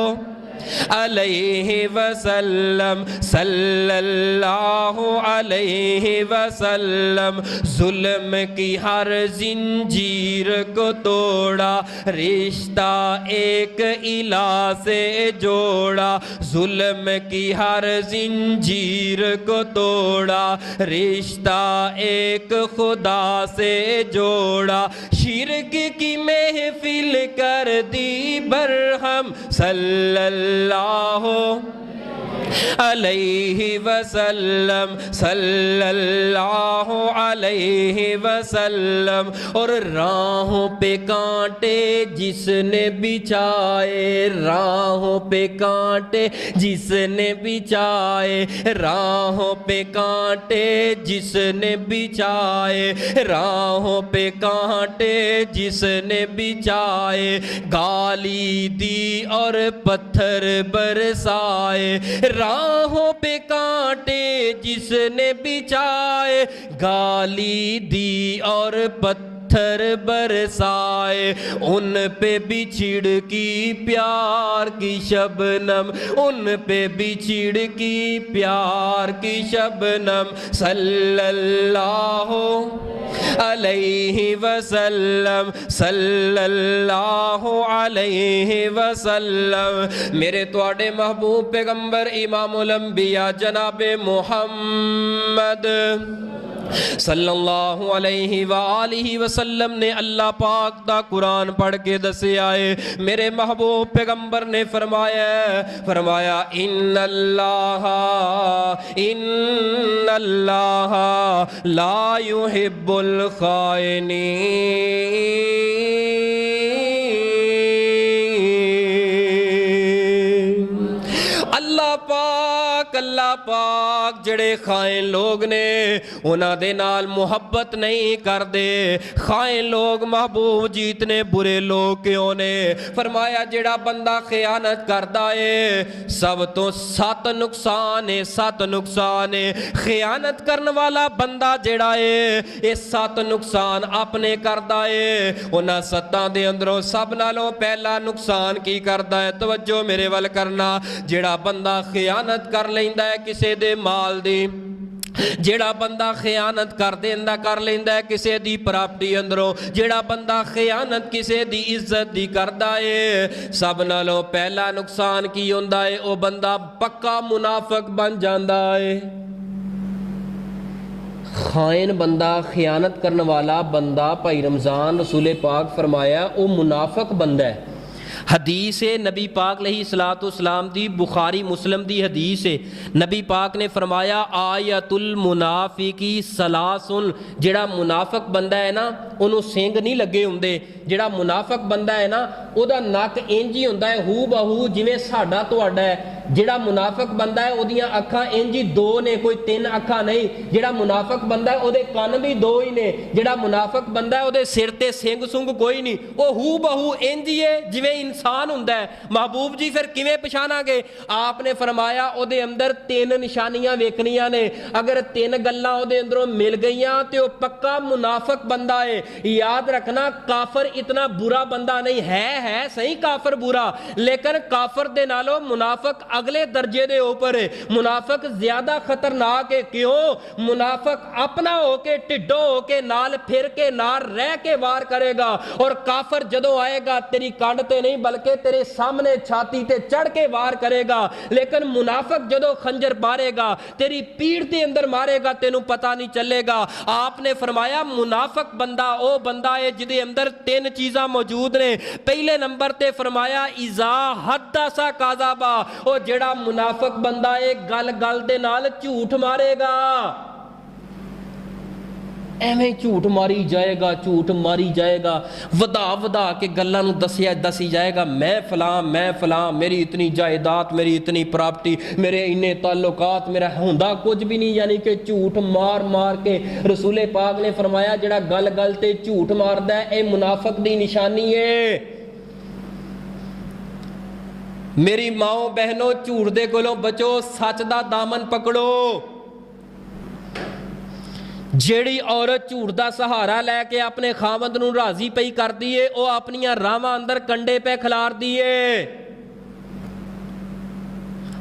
अलैहि वसल्लम, सल्लल्लाहु अलैहि वसल्लम। जुल्म की हर जिंजीर को तोड़ा, रिश्ता एक इला से जोड़ा, जुल्म की हर जिंजीर को तोड़ा, रिश्ता एक खुदा से जोड़ा, शिरक की महफिल कर दी बरहम सल्लल्लाहु अलैहि वसल्लम, सल्लल्लाहु अलैहि वसल्लम। और राहों पे कांटे जिसने बिछाए, राहों पे कांटे जिसने बिछाए, राहों पे कांटे जिसने बिछाए, राहों पे कांटे जिसने बिछाए, गाली दी और पत्थर बरसाए, राहों पे कांटे जिसने बिछाए, गाली दी और पत्थर बरसाए, उन पे बिछड़ की प्यार की शबनम, उन पे बिछड़ की प्यार की शबनम सल्लल्लाहु अलैहि वसल्लम, सल्लल्लाहु अलैहि वसल्लम। मेरे तुहाडे महबूब पैगंबर इमामुल अंबिया जनाबे मुहम्मद सल्लल्लाहु अलैहि वालिहि वसल्लम ने अल्लाह पाक दा कुरान पढ़ के दसे आए। मेरे महबूब पैगंबर ने फरमाया इन्नल्लाह ला युहिब्बुल खाइनीन। अल्लाह पाक जड़े खाइन लोग ने उन्हां दे नाल मुहब्बत नहीं करदे। खाइन लोग महबूब जी इतने बुरे लोग क्यों ने? फरमाया जेड़ा बंदा खयानत करदा है सब तो 7 नुकसान है, 7 नुकसान है। खयानत करने वाला बंदा जेड़ा है ये 7 नुकसान अपने करदा है। उन्हां 7 दे अंदरों सब नालों पहला नुकसान की करदा है? तवज्जो मेरे वल करना। जेड़ा बंदा खयानत कर लैंदा है किसी दे माल दी, जेड़ा बंदा खयानत कर लेंदा है किसी दी प्रॉपर्टी अंदरों, जेड़ा बंदा खयानत किसी दी इज्जत दी करदा है, सब नालों पहला नुकसान की होंदा है वो बंदा पक्का मुनाफिक बन जांदा है। खाइन बंदा, खयानत करने वाला बंदा, भाई रमज़ान रसूल पाक फरमाया वो मुनाफिक बंदा है। حدیث ہے نبی پاک علیہ الصلوۃ والسلام دی، بخاری مسلم دی حدیث ہے، نبی پاک نے فرمایا آیت المنافقی سلاسن، جڑا منافق بندہ ہے نا انہوں سنگ نہیں لگے ہوندے، جڑا منافق بندہ ہے نا او دا نک انج ہی ہوندا ہے ہو بہو جویں ساڈا تہاڈا ہے، جڑا منافق بندہ ہے او دیاں اکھاں انج ہی دو نے، کوئی تین اکھاں نہیں، جڑا منافق بندہ ہے او دے کان بھی دو ہی نے، جڑا منافق بندہ ہے او دے سر تے سنگ سنگ کوئی نہیں، او ہو بہو انج ہی ہے جویں انسان ہوندا ہے۔ محبوب جی پھر کیویں پہچانا گے؟ آپ نے فرمایا او دے اندر تین نشانیاں ویکھنیاں نے، اگر تین گلاں او دے اندروں مل گئیاں تے او پکا منافق بندہ ہے۔ یاد رکھنا کافر اتنا برا بندہ نہیں ہے صحیح کافر برا، لیکن کافر دے نالوں منافق اگلے درجے دے اوپر ہے، منافق زیادہ خطرناک ہے۔ کیوں؟ منافق اپنا ہو کے ٹڈو ہو کے نال پھر کے نال رہ کے وار کرے گا، اور کافر جدوں آئے گا تیری کانڈ تے نہیں بلکہ تیرے سامنے چھاتی تے چڑھ کے وار کرے گا، لیکن منافق جدوں خنجر مارے گا تیری پیڑ دے اندر مارے گا تینوں پتہ نہیں چلے گا۔ آپ نے فرمایا منافق بندہ او بندہ ہے جدے اندر تین چیزاں موجود نے۔ پہلے نمبر تے فرمایا اذا حدث کذبا، او جڑا منافق بندہ ہے گل گل دے نال جھوٹ مارے گا، ایویں جھوٹ ماری جائے گا، جھوٹ ماری جائے گا، ودا ودا کے گلاں نوں دسی جائے گا، میں فلاں، میری اتنی جائیداد، میری اتنی پراپرٹی، میرے انے تعلقات، میرا ہوندا کچھ بھی نہیں، یعنی کہ جھوٹ مار مار کے۔ رسول پاک نے فرمایا جڑا گل گل تے جھوٹ ماردا ہے اے منافق دی نشانی ہے۔ میری ماؤں بہنوں جھوٹ دے کولوں بچو، سچ دا دامن پکڑو۔ جیڑی عورت جھوٹ دا سہارا لے کے اپنے خاوند نوں راضی پئی کر دیے او اپنیاں راواں اندر کنڈے پہ کھلار دیے۔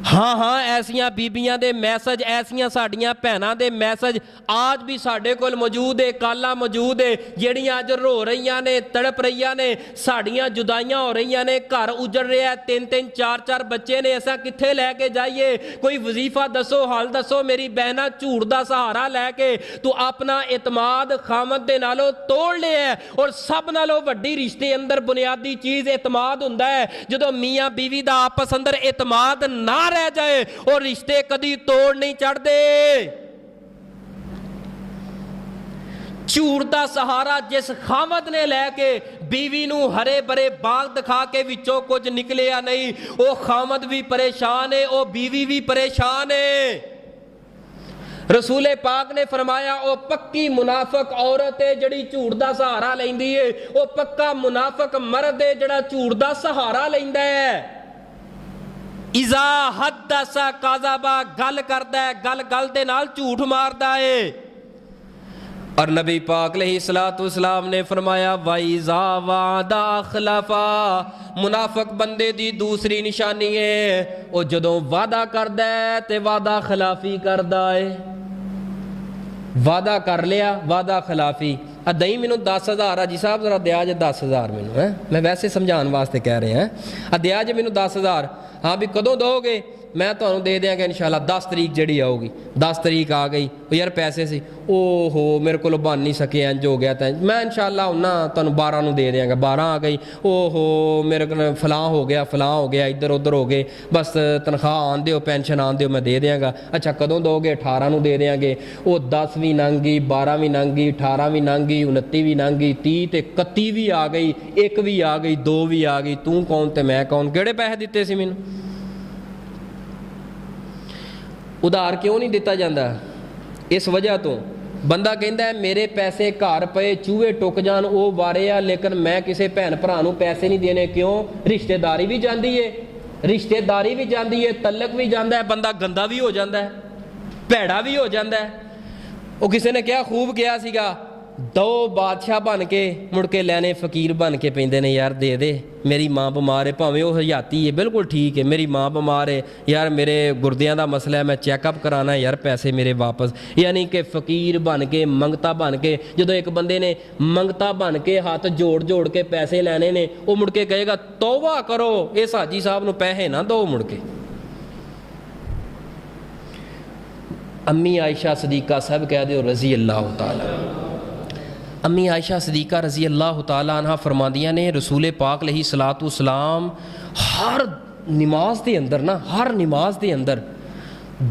ہاں ایسیاں بیبیاں دے میسج، ایسیاں ساڈیاں بہناں دے میسج آج بھی ساڈے کول موجود ہے، کالاں موجود ہے، جیڑیاں اج رو رہیاں نے، تڑپ رہیاں نے، ساڈیاں جدائیاں ہو رہیاں نے، گھر اجڑ رہا ہے، تین چار بچے نے، ایسا کتھے لے کے جائیے؟ کوئی وظیفہ دسو، حال دسو میری بہنا۔ جھوٹ دا سہارا لے کے تو اپنا اعتماد خامد دے نالوں توڑ لیا ہے، اور سب نالوں وڈی رشتے اندر بنیادی چیز اعتماد ہوندا ہے۔ جدوں میاں بیوی دا آپس اندر اعتماد نہ رہ جائے اور رشتے کدی توڑ نہیں چڑھتے۔ جھوٹ دا سہارا جس خامد نے لے کے بیوی نو ہرے برے باغ دکھا کے وچوں کچھ نکلیا نہیں، او خامد بھی پریشان ہے، او بیوی بھی پریشان ہے۔ رسول پاک نے فرمایا او پکی منافق عورت ہے جڑی جھوٹ دا سہارا لیندی ہے، او پکا منافق مرد ہے جڑا جھوٹ دا سہارا لیندا ہے۔ اذا حدث کذبا، گل کردا ہے گل گل دے نال جھوٹ ماردا ہے۔ اور نبی پاک علیہ الصلوۃ والسلام نے فرمایا وَإِذَا وَعَدَ أَخْلَفَ، منافق بندے دی دوسری نشانی ہے او جدوں وعدہ کردا ہے تے وعدہ خلافی کردا ہے۔ وعدہ کر لیا، وعدہ خلافی۔ دئی مینوں 10,000 حاجی صاحب ذرا دیا جے 10,000 مینوں، میں ویسے سمجھان واسطے کہہ رہے ہیں، دیا جے مینوں 10,000۔ ہاں بھی کدوں دو گے؟ میں تمہیں دے دیاں گا انشاءاللہ 10 تاریخ جڑی آؤ گی۔ 10 تاریخ آ گئی، یار پیسے سی، او ہو میرے کو بن نہیں سکے، انج ہو گیا، میں انشاءاللہ انہاں تمہیں 12 نوں دے دیاں گا۔ 12 آ گئی، او ہو میرے کو فلاں ہو گیا، ادھر ادھر ہو گئے، بس تنخواہ آن دیو، پینشن آن دیو، میں دے دیاں گا۔ اچھا کدوں دو گے؟ 18 نوں دے دیاں گے۔ وہ 10 بھی لنگ گئی، 12 بھی لنگ گئی، 18 بھی لنگ گئی، 29 بھی لنگ گئی، 30 تے 31 بھی آ گئی، 1 بھی آ گئی، 2 بھی آ گئی۔ تو کون تے میں کون؟ کہڑے پیسے دیتے سی مینوں؟ ادھار کیوں نہیں دیتا جاندہ؟ اس وجہ تو بندہ کہندا ہے میرے پیسے گھر پے چوہے ٹک جان او وارے آ، لیکن میں کسے بھن بھرا نوں پیسے نہیں دینے۔ کیوں؟ رشتہ داری بھی جاندی ہے، رشتہ داری بھی جاندی ہے، تعلق بھی جاندا ہے، بندہ گندا بھی ہو جاندا ہے، بھیڑا بھی ہو جاندا ہے۔ وہ کسے نے کیا خوب کیا سیگا، دو بادشاہ بن کے مڑ کے لینے فقیر بن کے پیندے نے، یار دے دے، میری ماں بیمار ہے، بھاویں وہ حیاتی ہے، بالکل ٹھیک ہے، میری ماں بیمار ہے، یار میرے گردیاں دا مسئلہ ہے، میں چیک اپ کرانا ہے، یار پیسے میرے واپس۔ یعنی کہ فقیر بن کے، منگتا بن کے، جدو ایک بندے نے منگتا بن کے ہاتھ جوڑ جوڑ کے پیسے لینے نے، وہ مڑ کے کہے گا توبہ کرو، اس حاجی صاحب نو پیسے نہ دو مڑ کے۔ امی عائشہ صدیقہ صاحب کہہ دیو رضی اللہ تعالی، अम्मी आयशा सदीक़ा रज़ी अल्लाह ताला अन्हा फरमांदियां ने रसूल पाक अलैहि सलातु सलाम हर नमाज के अंदर ना हर नमाज के अंदर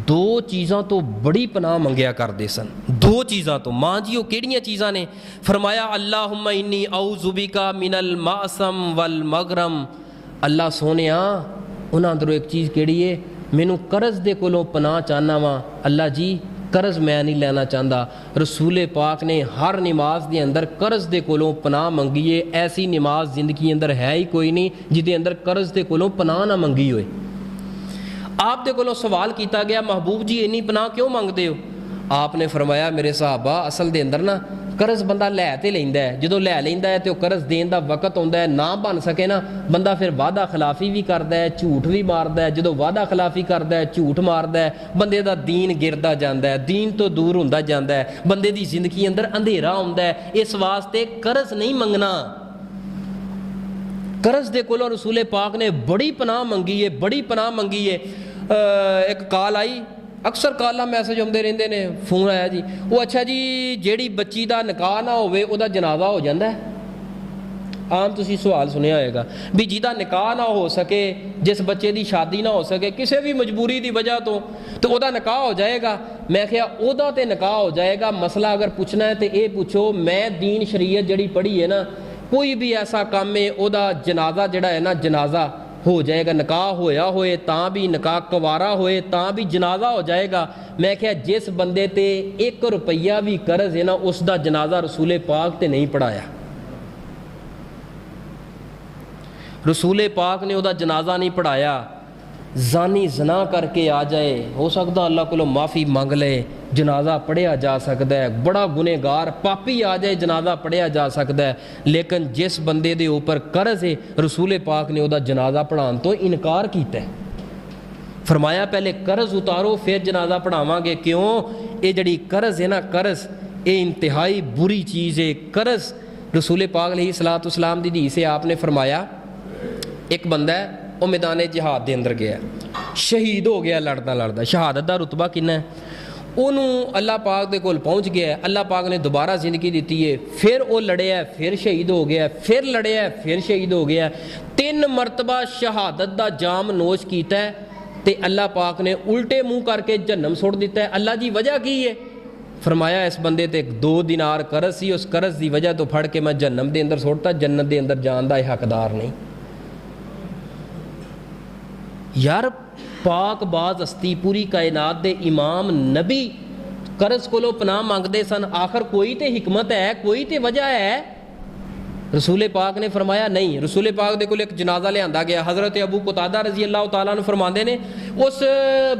दो चीज़ों तो बड़ी पनाह मंगया करते सन। दो चीज़ों तो माँ जी वो किहड़ियां चीज़ां ने? फरमाया अल्लाहुम्मा इन्नी औज़ु बिका मिनल मासम वल मगरम। अल्लाह सोनिया उन्हां अंदरों एक चीज़ किहड़ी है, मैनू करज़ दे कोलों पनाह चाहना वा। अल्लाह जी करज़ मैं नहीं लेना चाहता। रसूल पाक ने हर नमाज के अंदर करज़ दे कोलों पनाह मंगी है। ऐसी नमाज जिंदगी अंदर है ही कोई नहीं जिहदे अंदर करज़ दे कोलों पनाह ना मंगी होए। आप दे कोलों सवाल किया गया, महबूब जी इन्नी पनाह क्यों मंगते हो? आपने फरमाया मेरे सहाबा असल दे अंदर ना करज़ बंदा लै तो लैंदा है, जो लै लैंदा है तो करज़ देन का वक्त आता है, ना बन सके ना बंदा फिर वादा खिलाफी भी करता है, झूठ भी मारता है। जो वादा खिलाफी करता है, झूठ मारता है, बंदे का दीन गिरता जाता है, दीन तो दूर होता जाता है, बंदे की जिंदगी अंदर अंधेरा आता है। इस वास्ते करज़ नहीं मंगना। करज़ दे कोलों रसूल पाक ने बड़ी पनाह मंगी है, बड़ी पनाह मंगी है। एक कॉल आई, अक्सर कॉलां मैसेज आते रहते हैं, फोन आया जी वो अच्छा जी जेड़ी बच्ची का निकाह ना होवे उहदा जनाजा हो जाता है। आम तुसीं सवाल सुनिया होएगा भी जिहदा निकाह ना हो सके, जिस बच्चे की शादी ना हो सके किसी भी मजबूरी की वजह तो उहदा निकाह हो जाएगा। मैं क्या उहदा ते निकाह हो जाएगा। मसला अगर पूछना है तो ये पूछो, मैं दीन शरीयत जिहड़ी पढ़ी है ना, कोई भी ऐसा काम है उहदा जनाजा जिहड़ा है ना जनाजा हो जाएगा। निकाह होया होए तां भी, निकाह कुवारा होए तां भी जनाजा हो जाएगा। मैं क्या जिस बंदे ते 1 रुपया भी करज़ है ना उसका जनाजा रसूल पाक ते नहीं पढ़ाया। रसूल पाक ने उहदा जनाजा नहीं पढ़ाया। जानी जना करके आ जाए, हो सकता अल्लाह कोलों माफ़ी मंग ले, जनाजा पढ़िया जा सकता है। बड़ा गुनहगार पापी आ जाए, जनाजा पढ़िया जा सकता है। लेकिन जिस बंदे दे ऊपर करज़ है रसूल पाक ने उहदा जनाजा पढ़ाने तो इनकार किया। फरमाया पहले करज़ उतारो फिर जनाजा पढ़ावांगे। क्यों? ये जड़ी करज़ है ना, करज़ ये इंतहाई बुरी चीज़ है। करज़ रसूल पाक अलैहि सलातु सलाम दी हदीस है, आपने फरमाया एक बंदा है वो मैदान जिहाद के अंदर गया, शहीद हो गया लड़दा लड़दा। शहादत का रुतबा कितना है? उन्होंने अल्लाह पाक दे कोल पहुँच गया है, अल्लाह पाक ने दोबारा जिंदगी दी है, फिर वो लड़िया फिर शहीद हो गया, फिर लड़िया फिर शहीद हो गया। 3 मरतबा शहादत का जाम नोश किया है तो अल्लाह पाक ने उल्टे मुँह करके जहन्नम सुट दिता है। अल्लाह की वजह की है? फरमाया इस बंदे ते 2 दिनार करज़ सी, उस करज़ की वजह तो फड़ के मैं जहन्नम के अंदर सुटता, जन्नत के अंदर जान का हकदार नहीं। यार पाक बाज हस्ती पूरी कायनात दे इमाम नबी करज़ कोलों पनाह मंगते सन। आखिर कोई तो हिकमत है, कोई तो वजह है। रसूल पाक ने फरमाया नहीं। रसूल पाक दे कोल एक जनाजा लिया गया। हज़रत अबू कुतादा रज़ी अल्लाह तआला अन्हु फरमाते ने उस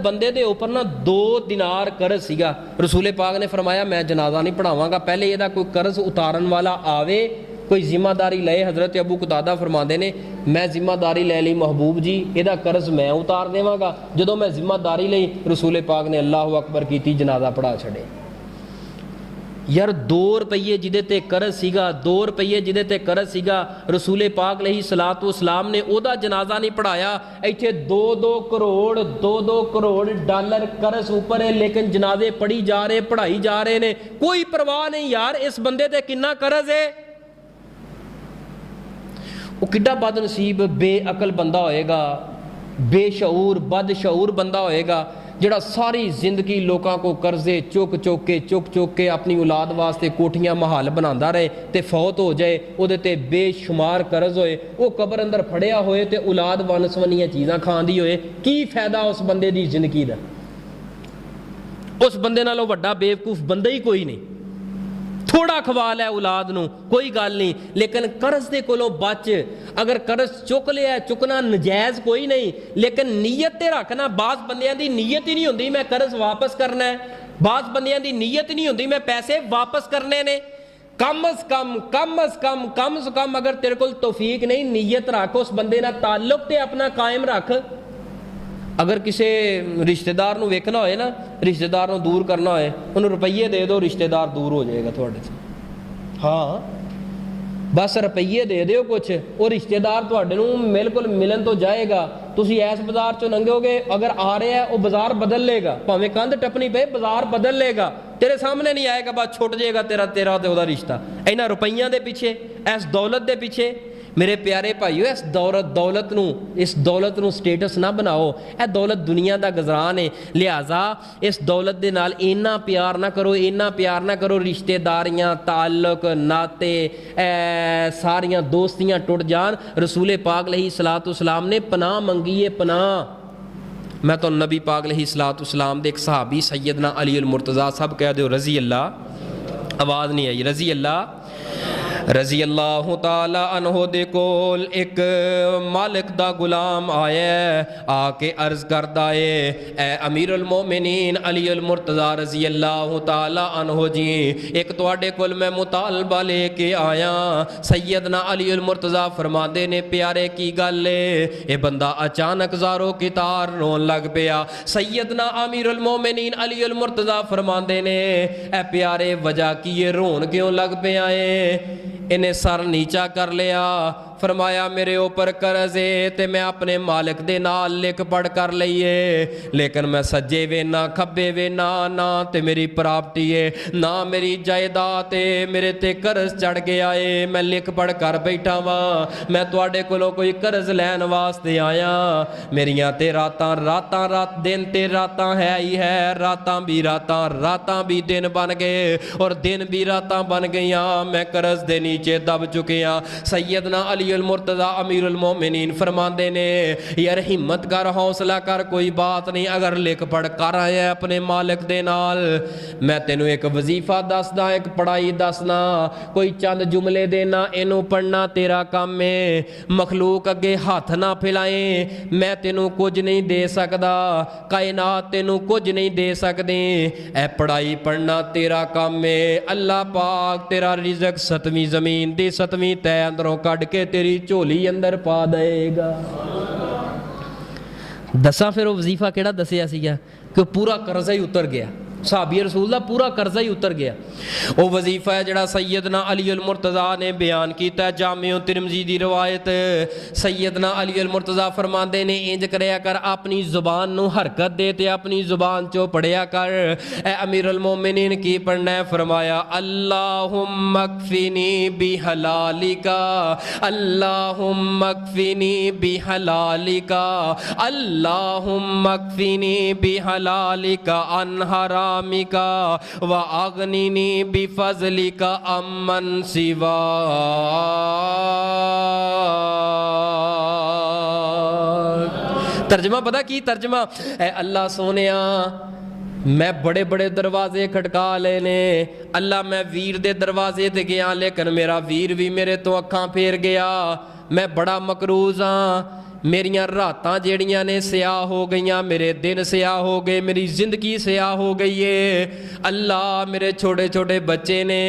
बंदे दे ऊपर ना 2 दिनार करज़ सीगा। रसूल पाक ने फरमाया मैं जनाजा नहीं पढ़ावांगा, पहले ਇਹਦਾ कोई करज़ उतारन वाला आवे, कोई जिम्मेदारी ले। हज़रत अबू कुतादा फरमाते ने मैं जिम्मेदारी ले ली महबूब जी, ਇਹਦਾ करज़ मैं उतार देवांगा। जदों मैं जिम्मेदारी लई रसूल पाक ने अल्लाह अकबर की, जनाजा पढ़ा छड़े। यार 2 रुपये जिहदे ते करज़ सीगा, 2 रुपये जिहदे ते करज़ सीगा, रसूल पाक अलैहि सलातु सलाम ने ओदा जनाजा नहीं पढ़ाया। इत्थे 2-2 करोड़ डॉलर करज़ ऊपर है, लेकिन जनाजे पढ़ी जा रहे, पढ़ाई जा रहे ने, कोई परवाह नहीं। यार इस बंदे ते कितना करज़ है? वो किड्डा बदनसीब बेअकल बंदा होएगा, बेशऊर बदशऊर बंदा होएगा जिहड़ा सारी जिंदगी लोगों को कर्जे चुक चुक के अपनी औलाद वास्ते कोठियां महल बनाता रहे ते फौत हो जाए, उहदे ते बेशुमार कर्ज होए, वो कबर अंदर फड़िया होए ते औलाद वन सवनियां चीज़ां खांदी होए, की फायदा उस बंदे दी जिंदगी दा? उस बंदे नालों वड्डा बेवकूफ बंदा ही कोई नहीं। थोड़ा खवाल है औलाद नूं कोई गल नहीं, लेकिन कर्ज दे कोलों बच। अगर कर्ज चुक लिया, चुकना नजायज़ कोई नहीं, लेकिन नीयत ते रखना। बाज़ बंदियां दी नीयत ही नहीं होंदी मैं कर्ज वापस करना है, बाज़ बंदियां दी नीयत ही नहीं होंदी मैं पैसे वापस करने ने। कम अज कम अगर तेरे को तौफीक नहीं, नीयत रख, उस बंदे नाल ताल्लुक ते अपना कायम रख। अगर किसी रिश्तेदार नूं वेखना होए ना, रिश्तेदार नूं दूर करना होए, उन्होंने रुपये दे दो, रिश्तेदार दूर हो जाएगा थोड़े से। हाँ बस रुपये दे दो कुछ, वो रिश्तेदार तुहाडे नूं बिल्कुल मिलन तो जाएगा। तुसीं इस बाजार चों लंघोगे, अगर आ रहा है वो बाजार बदल लेगा, भावें कंध टपनी पे बाजार बदल लेगा। तेरे सामने नहीं आएगा, बस छुट जाएगा तेरा तेरा ते ओदा रिश्ता। इन्हां रुपईयां दे पिछे, इस दौलत दे पिछे मेरे प्यारे भाईओ, इस दौलत नूं स्टेटस ना बनाओ। यह दौलत दुनिया का गुजरान है, लिहाजा इस दौलत दे नाल इन्ना प्यार ना करो, इन्ना प्यार ना करो, रिश्तेदारियां ताल्लुक नाते सारियां दोस्तियां टुट जान। रसूल पाक अलैहिस्सलाम ने पनाह मंगी है, पनाह। मैं तो नबी पाक अलैहिस्सलाम दे एक सहाबी सैयदना अली अल मुर्तज़ा साहब कह दो रज़ी अल्लाह, आवाज़ नहीं आई, रज़ी अल्लाह ताला अन्हो दे कोल एक मालिक दा गुलाम आया, आके अर्ज करदा है, ए अमीर अल मोमिनीन अली अल मुर्तज़ा रज़ी अल्लाह ताला अन्हो जी, एक तुहाडे कोल मैं मुतालबा लेके आया। सैयदना अली अल मुर्तज़ा फरमांदे ने, प्यारे की गल है? ये बंदा अचानक ज़ारो कितार रोन लग पिया। सैयदना अमीर अल मोमिनीन अली अल मुर्तज़ा फरमांदे ने, ए प्यारे वजह की ये रोन क्यों लग पिया है? इन्हें सर नीचा कर लिया, फरमाया मेरे ऊपर कर्ज है ते मैं अपने मालिक दे नाल लिख पढ़ कर लईए, लेकिन मैं सज्जे वेना खब्बे वेना, ना ते मेरी प्राप्ति है ना मेरी जायदाद है, मेरे ते कर्ज चढ़ गया है, मैं लिख पढ़ कर बैठा वां, मैं तुहाडे कोलों कोई कर्ज लैन वास्ते आया। मेरियां ते रातां रात दिन ते रातां है ही है, रातां भी दिन बन गए और दिन भी रातां बन गईयां, मैं कर्ज दे नीचे दब चुके हाँ। सैयदना अली अल मुर्तज़ा अमीर अल मोमिनीन फरमांदे ने, यार हिम्मत कर, हौसला कर, कोई बात नहीं, अगर लिख पढ़ कर आया अपने मालिक दे नाल, मैं तेनों एक वजीफा दसदा, एक पढ़ाई दसना, कोई चंद जुमले देना, इनू पढ़ना तेरा काम है। मखलूक अगे हाथ ना फैलाए, मैं तेनों कुछ नहीं दे सकदा, कायनात तेनों कुछ नहीं दे सकदे, ए पढ़ाई पढ़ना तेरा काम है। अल्लाह पाक तेरा रिज़्क सतवीं जमीन दी सतवीं तय अंदरों कढ़ के तेरी झोली अंदर पा देगा। दसा फिर वो वजीफा केड़ा दसिया सीगा कि पूरा कर्जा ही उतर गया, सहाबी रसूल दा पूरा कर्जा ही उतर गया। वो वजीफा है जिहड़ा सैयदना अली अल मुर्तज़ा ने बयान किया, जामिउ तिरमिज़ी दी रवायत। सैयदना अली अल मुर्तज़ा फरमांदे ने, इंज करया कर, अपनी जुबान नूं हरकत दे ते अपनी जुबान चो पढ़िया कर। ए अमीर अल मोमिनीन की पढ़ना है? फरमाया, अल्लाहुम्मा कफ़िनी बिहलालिका, अल्लाहुम्मा कफ़िनी बिहलालिका, अल्लाहुम्मा कफ़िनी बिहलालिका अन हरामिका व अगनिनी बिफज़लिका अम्मन सिवा। तर्जमा पता की तर्जमा? ए अल्लाह सोनिया, मैं बड़े बड़े दरवाजे खटका लेने, अल्लाह मैं वीर दे दरवाजे ते गया, लेकिन मेरा वीर भी मेरे तो अखां फेर गया, मैं बड़ा मकरूज हाँ, मेरियां रातां जेड़ियां ने स्याह हो गईयां, मेरे दिन स्याह हो गए, मेरी जिंदगी स्याह हो गई है। अल्लाह मेरे छोटे छोटे बच्चे ने,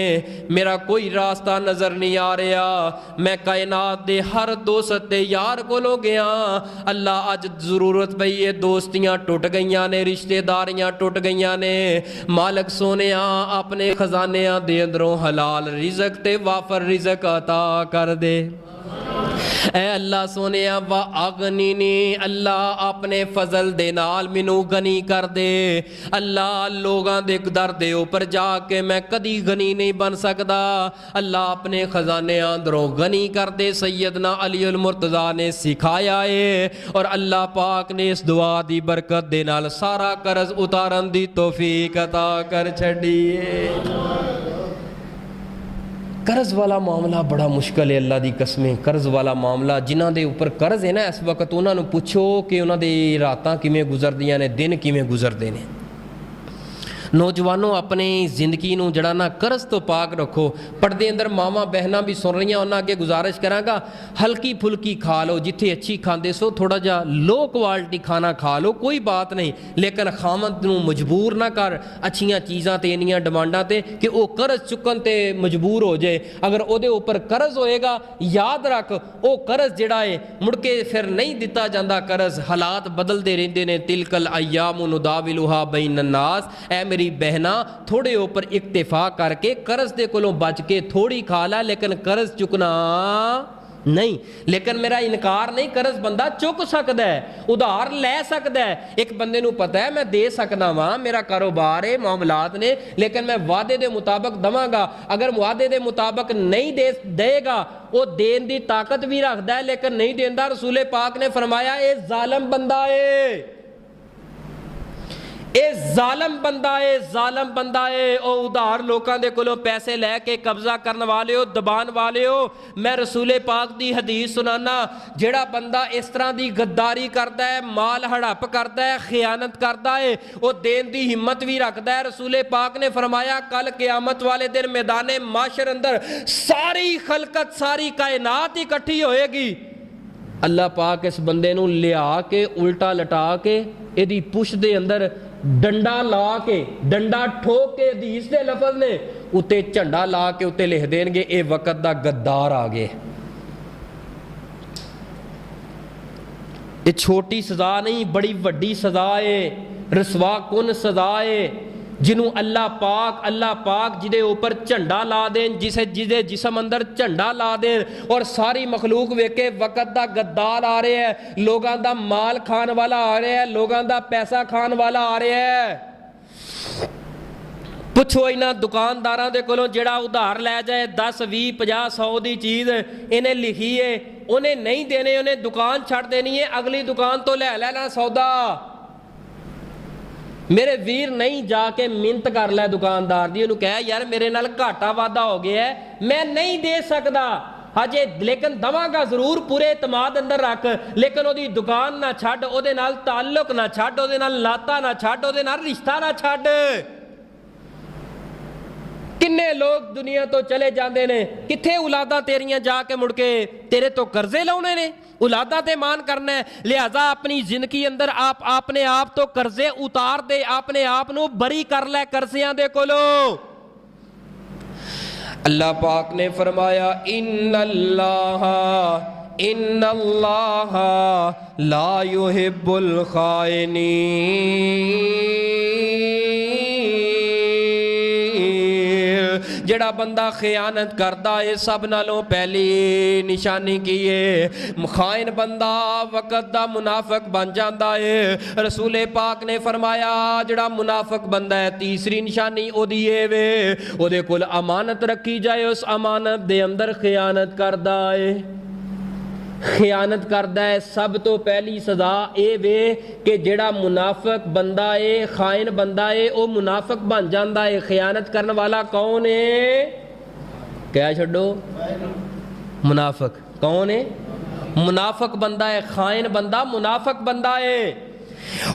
मेरा कोई रास्ता नज़र नहीं आ रहा, मैं कायनात दे हर दोस्त ते यार कोलों गया, अल्लाह अज जरूरत पई है, दोस्तियां टुट गईयां ने, रिश्तेदारियां टुट गईयां ने। मालिक सोनिया अपने खजानियां दे अंदरों हलाल रिज़क ते वाफर रिज़क अता कर दे। ऐ अल्लाह सोनिया वा अगनीनी, अल्लाह अपने फजल दे नाल मैनू गनी कर दे। अल्लाह लोगां दे दर दे उपर जाके मैं कदी गनी नहीं बन सकदा, अल्लाह अपने खजाने अंदरों गनी कर दे। सैयदना अली अल मुर्तज़ा ने सिखाया है और अल्लाह पाक ने इस दुआ दी बरकत दे नाल सारा कर्ज उतारन दी तौफीक अता कर छड़ी है। कर्ज वाला मामला बड़ा मुश्किल है, अल्लाह दी कसमें कर्ज वाला मामला। जिन्हां दे उपर कर्ज है ना इस वक्त, उन्हां नूं पुछो कि उन्हां दी रातां किवें गुजरदियां ने, दिन किवें गुजरदे ने। नौजवानों अपनी जिंदगी नूं जड़ा ना कर्ज तो पाक रखो। पर्दे अंदर मावां बहनां भी सुन रही, उन्हां अगे गुजारिश करांगा, हल्की फुल्की खा लो, जिथे अच्छी खांदे सो थोड़ा जा लो क्वालिटी खाना खा लो, कोई बात नहीं, लेकिन खामद नूं मजबूर ना कर अच्छियां चीज़ां ते इन्नियां डिमांडां ते कि वो कर्ज चुकन ते मजबूर हो जाए। अगर उहदे उपर कर्ज होएगा, याद रख वो कर्ज जिहड़ा है मुड़ के फिर नहीं दिता जाता। कर्ज हालात बदलते रहते हैं, तिलकल अय्यामु नुदाविलुहा बैन अन्नास। ऐ मेरी बहना थोड़े ऊपर इक्तिफा करके कर्ज दे कोलों बच के थोड़ी खा ला, लेकिन कर्ज चुकना नहीं, लेकिन मेरा इनकार नहीं, कर्ज बंदा चुक सकता है, उधार लै सकता है। एक बंदे नूं पता है मैं दे सकना वा, मेरा कारोबार है, मामलात ने, लेकिन मैं वादे दे मुताबिक दवांगा। अगर वादे दे मुताबिक नहीं देगा, वो देन दी ताकत भी रखता है लेकिन नहीं देंदा। रसूल पाक ने फरमाया ये जालिम बंदा है, ਇਹ ਜ਼ਾਲਮ ਬੰਦਾ ਏ, ਜ਼ਾਲਮ ਬੰਦਾ ਏ। ਉਹ ਉਧਾਰ ਲੋਕਾਂ ਦੇ ਕੋਲੋਂ ਪੈਸੇ ਲੈ ਕੇ ਕਬਜ਼ਾ ਕਰਨ ਵਾਲਿਓ, ਦਬਾਨ ਵਾਲਿਓ, ਮੈਂ ਰਸੂਲੇ ਪਾਕ ਦੀ ਹਦੀਸ ਸੁਣਾਨਾ, ਜਿਹੜਾ ਬੰਦਾ ਇਸ ਤਰ੍ਹਾਂ ਦੀ ਗੱਦਾਰੀ ਕਰਦਾ ਹੈ, ਮਾਲ ਹੜੱਪ ਕਰਦਾ ਹੈ, ਖਿਆਨਤ ਕਰਦਾ ਹੈ, ਉਹ ਦੇਣ ਦੀ ਹਿੰਮਤ ਵੀ ਰੱਖਦਾ ਹੈ। ਰਸੂਲੇ ਪਾਕ ਨੇ ਫਰਮਾਇਆ ਕੱਲ ਕਿਆਮਤ ਵਾਲੇ ਦਿਨ ਮੈਦਾਨੇ ਮਾਸ਼ਰ ਅੰਦਰ ਸਾਰੀ ਖਲਕਤ, ਸਾਰੀ ਕਾਇਨਾਤ ਇਕੱਠੀ ਹੋਏਗੀ। ਅੱਲਾਹ ਪਾਕ ਇਸ ਬੰਦੇ ਨੂੰ ਲਿਆ ਕੇ ਉਲਟਾ ਲਟਾ ਕੇ ਇਹਦੀ ਪੁੱਛ ਦੇ ਅੰਦਰ ਡੰਡਾ ਲਾ ਕੇ, ਡੰਡਾ ਠੋਕ ਕੇ, ਹਦੀਸ ਦੇ ਲਫ਼ਜ਼ ਨੇ, ਉੱਤੇ ਝੰਡਾ ਲਾ ਕੇ ਉੱਤੇ ਲਿਖ ਦੇਣਗੇ ਇਹ ਵਕਤ ਦਾ ਗੱਦਾਰ ਆ ਗਏ। ਇਹ ਛੋਟੀ ਸਜ਼ਾ ਨਹੀਂ, ਬੜੀ ਵੱਡੀ ਸਜ਼ਾ ਏ, ਰਸਵਾ ਕੁਨ ਸਜ਼ਾ ਏ, ਜਿਹਨੂੰ ਅੱਲਾਹ ਪਾਕ ਜਿਹਦੇ ਉੱਪਰ ਝੰਡਾ ਲਾ ਦੇਣ, ਜਿਹਦੇ ਜਿਸਮ ਅੰਦਰ ਝੰਡਾ ਲਾ ਦੇਣ, ਔਰ ਸਾਰੀ ਮਖਲੂਕ ਵੇਖੇ ਵਕਤ ਦਾ ਗੱਦਾਰ ਆ ਰਿਹਾ ਹੈ, ਲੋਕਾਂ ਦਾ ਮਾਲ ਖਾਣ ਵਾਲਾ ਆ ਰਿਹਾ ਹੈ, ਲੋਕਾਂ ਦਾ ਪੈਸਾ ਖਾਣ ਵਾਲਾ ਆ ਰਿਹਾ ਹੈ। ਪੁੱਛੋ ਇਹਨਾਂ ਦੁਕਾਨਦਾਰਾਂ ਦੇ ਕੋਲੋਂ ਜਿਹੜਾ ਉਧਾਰ ਲੈ ਜਾਏ 10 20 50 100 ਦੀ ਚੀਜ਼ ਇਹਨੇ ਲਿਖੀ ਏ, ਉਹਨੇ ਨਹੀਂ ਦੇਣੇ, ਉਹਨੇ ਦੁਕਾਨ ਛੱਡ ਦੇਣੀ ਹੈ, ਅਗਲੀ ਦੁਕਾਨ ਤੋਂ ਲੈ ਲੈਣਾ ਸੌਦਾ। ਮੇਰੇ ਵੀਰ ਨਹੀਂ ਜਾ ਕੇ ਮਿਹਨਤ ਕਰ ਲੈ ਦੁਕਾਨਦਾਰ ਦੀ, ਉਹਨੂੰ ਕਹਿ ਯਾਰ ਮੇਰੇ ਨਾਲ ਘਾਟਾ ਵਾਧਾ ਹੋ ਗਿਆ, ਮੈਂ ਨਹੀਂ ਦੇ ਸਕਦਾ ਹਜੇ, ਲੇਕਿਨ ਦਵਾਂਗਾ ਜ਼ਰੂਰ, ਪੂਰੇ ਇਤਮਾਦ ਅੰਦਰ ਰੱਖ, ਲੇਕਿਨ ਉਹਦੀ ਦੁਕਾਨ ਨਾ ਛੱਡ, ਉਹਦੇ ਨਾਲ ਤਾਲੁਕ ਨਾ ਛੱਡ, ਉਹਦੇ ਨਾਲ ਨਾਤਾ ਨਾ ਛੱਡ, ਉਹਦੇ ਨਾਲ ਰਿਸ਼ਤਾ ਨਾ ਛੱਡ। ਕਿੰਨੇ ਲੋਕ ਦੁਨੀਆ ਤੋਂ ਚਲੇ ਜਾਂਦੇ ਨੇ, ਕਿੱਥੇ ਔਲਾਦਾਂ ਤੇਰੀਆਂ ਜਾ ਕੇ ਮੁੜ ਕੇ ਤੇਰੇ ਤੋਂ ਕਰਜ਼ੇ ਲਾਉਣੇ ਨੇ, औलादा ते मान करना है। लिहाजा अपनी जिंदगी अंदर आप अपने आप तो कर्जे उतार दे, अपने आप नू बरी कर ले कर्जियां दे कोलों। अल्लाह पाक ने फरमाया इन्नल्लाह ला युहिब्बुल खाइनीन। जेड़ा बंदा खियानत करदा है सब नालों पहली निशानी की है खाइन बंदा वक़्त दा मुनाफिक बन जाता है। रसूल पाक ने फरमाया जेड़ा मुनाफिक बंदा है तीसरी निशानी ओदी है वे ओदे कोल अमानत रखी जाए उस अमानत दे अंदर खियानत करदा है। खियानत करदा है सब तो पहली सज़ा ये वे कि जेड़ा मुनाफिक बंदा है खाइन बंदा है वो मुनाफिक बन जाता है। खियानत करने वाला कौन है? क्या छड्डो मुनाफिक कौन है? मुनाफिक बंदा है, खाइन बंदा मुनाफिक बंदा है।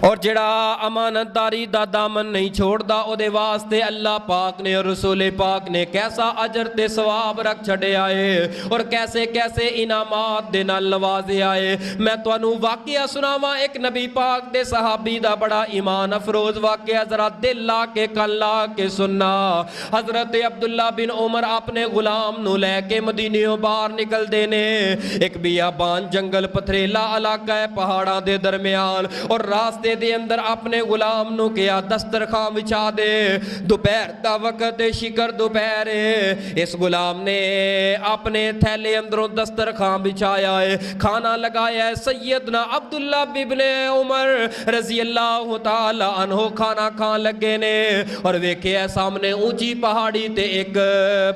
और जेड़ा अमानतदारी दा दामन नहीं छोड़दा ओदे वास्ते अल्लाह पाक ने और रसूल पाक ने कैसा अजर ते सवाब रख छड़िया है और कैसे कैसे इनामात दे नाल नवाजे आए। मैं तुहानू वाकया सुनावा एक नबी पाक दे सहाबी दा बड़ा ईमान अफरोज वाकया, जरा दिल ला के कल ला के सुनना। हजरत अब्दुल्ला बिन उमर अपने गुलाम नू लैके मदीनियों बाहर निकलदे ने। एक बियाबान जंगल पथरेला इलाका है पहाड़ां दे दरमियान और रास्ते दे अंदर अपने गुलाम नू कहा दस्तरखान बिछा दे, दोपहर दा वक्त शिकर दोपहर है। इस गुलाम ने अपने थैले अंदरों दस्तरखान बिछाया है, खाना लगाया है। सैयदना अब्दुल्ला बिब्ने उमर रजी अल्लाह तआला अन्हो खाना खान लगे ने और वेखिया सामने ऊंची पहाड़ी ते एक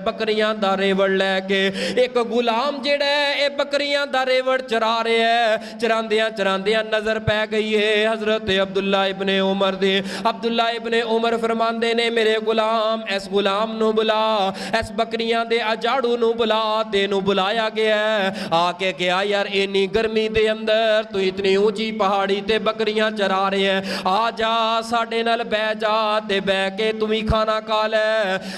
बकरियां दा रेवड़ लैके एक गुलाम जेड़ा है ये बकरियां दा रेवड़ चरा रहा है। चरांदियां चरांदियां नजर पै गई है हजरत अब्दुल्ला इब्ने उमर दे। अब्दुल्ला इब्ने उमर फरमांदे ने मेरे गुलाम इस गुलाम नू बुला, इस बकरियां दे अजाड़ू नू बुला। तेनू बुलाया गया है आके क्या यार इन्नी गर्मी दे अंदर तू इतनी ऊंची पहाड़ी ते बकरियां चरा रहे हैं, आ जा साडे नाल बह जा ते बह के तुम ही खाना खा ले।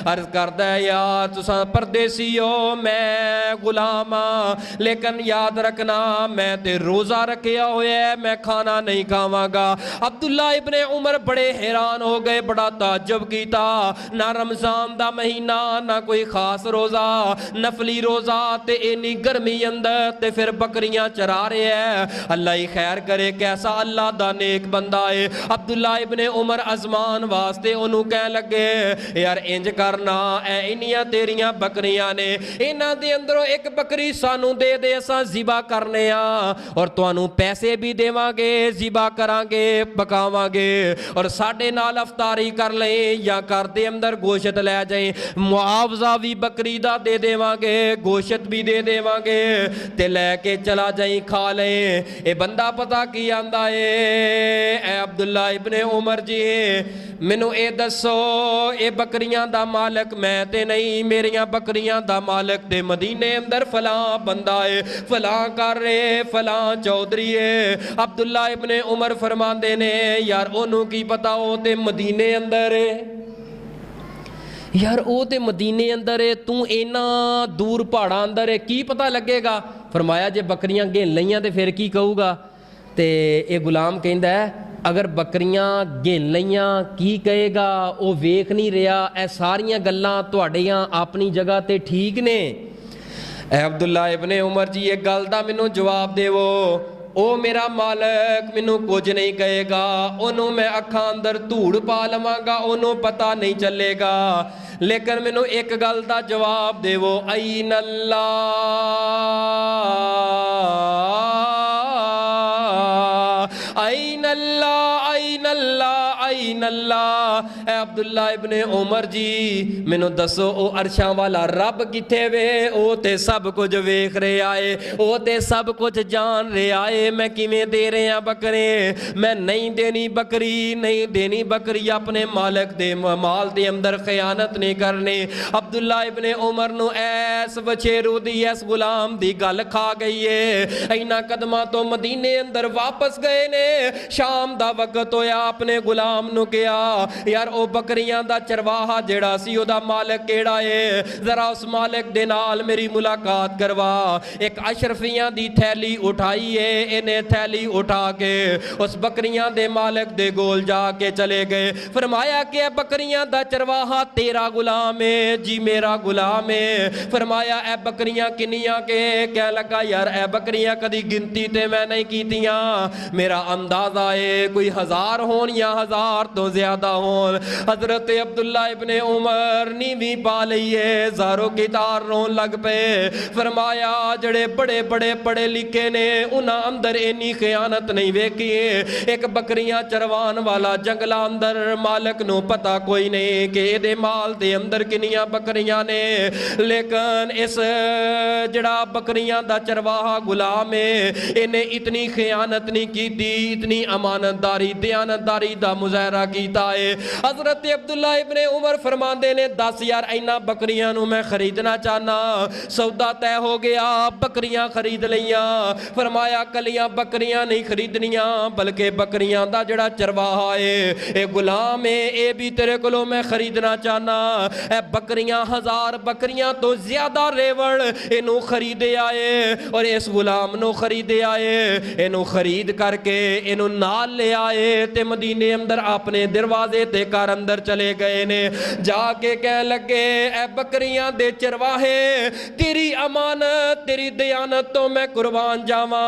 अर्ज करदा है यार तुसां परदेसी हो मैं गुलाम हाँ, लेकिन याद रखना मैं ते रोजा रखिया होया है मैं खाना नहीं खावांगा। जाएगा। अब्दुल्ला इब्ने उमर बड़े हैरान हो गए, बड़ा ताज्जुब कीता। ना रमजान दा महीना, ना कोई खास रोज़ा, नफली रोज़ा, ते इन्नी गर्मी अंदर ते फिर बकरियां चरा रहे हैं। अल्लाह ही खैर करे, कैसा अल्लाह दा नेक बंदा है। अब्दुल्ला इब्ने उमर अजमान वास्ते उन्होंने कह लगे, यार इंज करना, ए इन्नियां तेरियां बकरियां ने, इन्हां दे अंदरों एक बकरी सानू दे दे, असां ज़िबा करने आ और तुहानू पैसे भी देवांगे, ज़िबा करांगे, पकावांगे और साडे नाल अफतारी कर ले या घर दे अंदर गोश्त लै जाए, मुआवजा भी बकरी दा दे देवांगे, गोश्त भी दे देवांगे ते लैके चला जाई, खा ले। ये बंदा पता की आंदा है, ए अब्दुल्ला इब्ने उमर जी मैनू ये दसो, ये बकरियां दा मालिक मैं ते नहीं, मेरियां बकरियां दा मालिक ते मदीने अंदर फलां बंदा है, फलां कर रहे, फलां चौधरी है। अब्दुल्ला इब्ने उमर फरमांदे ने, यार ओनू की पता, ओ ते मदीने अंदर है, यार ओ ते मदीने अंदर है, तू इन्ना दूर पहाड़ा अंदर है, की पता लगेगा। फरमाया जे बकरियां घेन लईयां ते फिर की कहूगा। ते ये गुलाम कहंदा है, अगर बकरियां घेन लईयां की कहेगा, वो वेख नहीं रहा। ए सारियां गल्लां तुहाडियां अपनी जगह ते ठीक ने। ए अब्दुल्ला इब्ने उमर जी एक गल दा मैनू जवाब देवो, ओ मेरा मालिक मैनू कुछ नहीं कहेगा, ओनू मैं अखां अंदर धूड़ पा लवांगा, ओनू पता नहीं चलेगा, लेकिन मैनू एक गल दा जवाब देवो, ऐन अल्लाह, ऐन अल्लाह, ऐन अल्लाह, ऐन अल्लाह। ए अब्दुल्ला इब्ने उमर जी मैनू दसो, ओ अरशां वाला रब किथे वे? ओ ते सब कुछ वेख रहा है, ओ ते सब कुछ जान रहा है, मैं किवें दे रहा बकरे, मैं नहीं देनी बकरी, नहीं देनी बकरी, अपने मालिक दे माल दे अंदर खयानत नहीं करनी। अब्दुल्ला इब्ने उमर नू ऐस बछेरू दी, ऐस गुलाम दी गल खा गई है। इन्हां कदमां तो मदीने अंदर वापस गए ने, शाम दा वक्त होया, अपने गुलाम नू कहा, यार ओ बकरियां दा चरवाहा जेड़ा सी ओदा मालिक केड़ा है, जरा उस मालिक दे नाल मेरी मुलाकात करवा। एक अशरफियां दी थैली उठाई है, इन्हें थैली उठा के उस बकरियां दे मालिक दे गोल जाके चले गए। फरमाया कि बकरियां दा चरवाहा तेरा गुलाम है जी, मेरा गुलाम है। फरमाया ए बकरियां किन्नियां के? कह लगा, यार ए बकरियां कदी गिनती ते मैं नहीं कीतियां, मेरा अंदाजा है कोई 1000 होन या 1000 तो ज्यादा होन। हजरत अब्दुल्ला इब्ने उमर नीवी पा लईए, ज़ारो की तार रोन लग पे। फरमाया जड़े बड़े बड़े पढ़े लिखे ने उन्हां अंदर इन्नी खयानत नहीं वेखी। एक बकरियां चरवान वाला जंगला अंदर मालिक नू पता कोई नहीं कि इहदे माल दे अंदर किन्नियां बकरियां ने, लेकिन इस जड़ा बकरियां दा चरवाहा गुलाम है, इन्हें इतनी खयानत नहीं की, इतनी अमानतदारी दयानतदारी दा मुजाहरा कीता है। हजरत अब्दुल्ला इब्ने उमर फरमांदे ने, 10 यार इन्हां बकरियां नू मैं खरीदना चाहना। सौदा तय हो गया, बकरियां खरीद लईयां। फरमाया कलियां बकरियां नहीं खरीदनियां, बल्कि बकरियां दा जड़ा चरवाहा है, ए गुलाम है, ए भी तेरे कोलों मैं खरीदना चाहना। ए बकरियां 1000 बकरियां तो ज्यादा रेवड़ इनू खरीदे आए और इस गुलाम नू खरीदे आए। इनू खरीद करके इनू नाल ले आए ते मदीने अंदर अपने दरवाजे ते घर अंदर चले गए ने। जाके कह लगे, ए बकरियां दे चरवाहे, तेरी अमानत तेरी दयानत तो मैं कुर्बान जावा,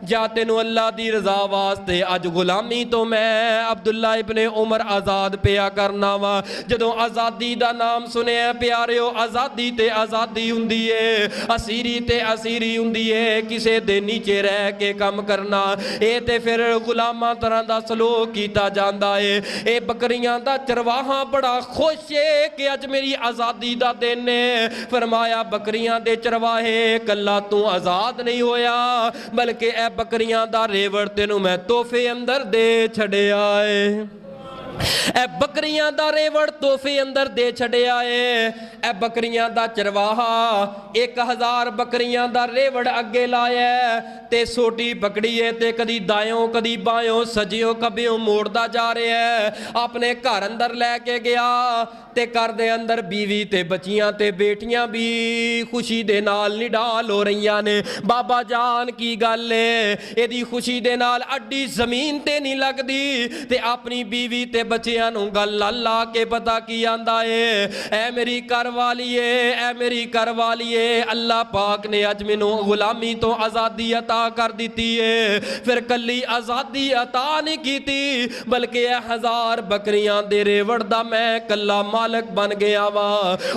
जा तेनू अल्लाह दी रजा वास्ते अज गुलामी तो मैं अब्दुल्ला इब्ने उमर आजाद पिया करना वा। जदों आज़ादी दा नाम सुनिया प्यारिओ, आज़ादी ते आज़ादी हुंदी है, असीरी ते असीरी हुंदी है, किसे दे नीचे रह के काम करना, ये ते फिर गुलामां तरह दा सलूक कीता जांदा है। ये बकरियां दा चरवाहा बड़ा खुश है कि अज मेरी आज़ादी दा दिन है। फरमाया बकरियां दे चरवाहे, कल्ला तू आज़ाद नहीं होया, बल्कि ए बकरियां दा रेवड़ तेनू मैं तोहफे अंदर दे छड़िया है। ए बकरियां दा रेवड़ तोहफे अंदर दे छड़िया है। ए बकरियां दा चरवाहा 1000 बकरियां दा रेवड़ अगे लाया ते सोटी पकड़ी है ते कदी दायों कदी बायों सजियों कबियों मोड़दा जा रहा है। अपने घर अंदर लैके गया ते घर दे अंदर बीवी ते बच्चियां ते बेटियां भी खुशी दे नाल निडाल हो रही ने। बाबा जान की गल है, एदी खुशी दे नाल अड्डी जमीन ते नहीं लगदी ते अपनी बीवी ते बच्चियां नूं गल ला के पता की आंदा है, ऐ मेरी घर वाली है, ऐ मेरी घर वाली है, अल्लाह पाक ने अज मैनू गुलामी तो आज़ादी अता कर दी है। फिर कली आज़ादी अता नहीं की बल्कि 1000 बकरियां दे रेवड़ दा मैं कला मालक बन गया वा।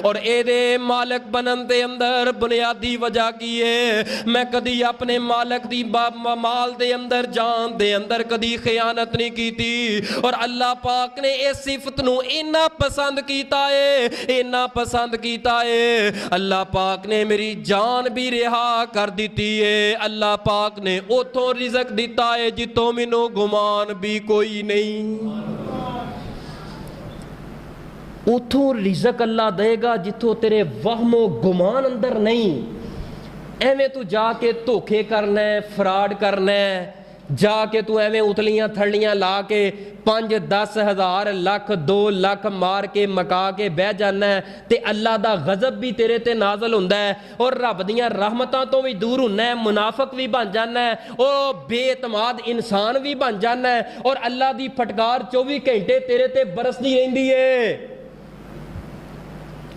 और एदे मालक बनन दे अंदर बुनियादी वजह की है, मैं कदी अपने मालक दी माल दे अंदर जान दे अंदर कदी खयानत नहीं की थी। और अल्लाह पाक ने इस सिफत नू इन्ना पसंद कीता है, इन्ना पसंद कीता है, अल्लाह पाक ने मेरी जान भी रिहा कर दी है। अल्लाह पाक ने उतों रिज़्क दिता है जितों मैनू गुमान भी कोई नहीं। उतों रिज़्क अल्लाह देगा जितों तेरे वहमो गुमान अंदर नहीं। एवें तू जाके धोखे करना है, फ्रॉड करना है, जाके तू एवें उतलियां थड़ियां ला के 5-10 हज़ार लख 2 लाख मार के मका के बह जाना है ते अल्लाह दा गज़ब भी तेरे ते नाज़ल हुंदा है और रब दियां रहमतां तो भी दूर हुंदा है, मुनाफिक भी बन जाना है, ओ बेतमाद इंसान भी बन जाना है और अल्लाह दी फटकार 24 घंटे तेरे ते बरसदी रहिंदी है।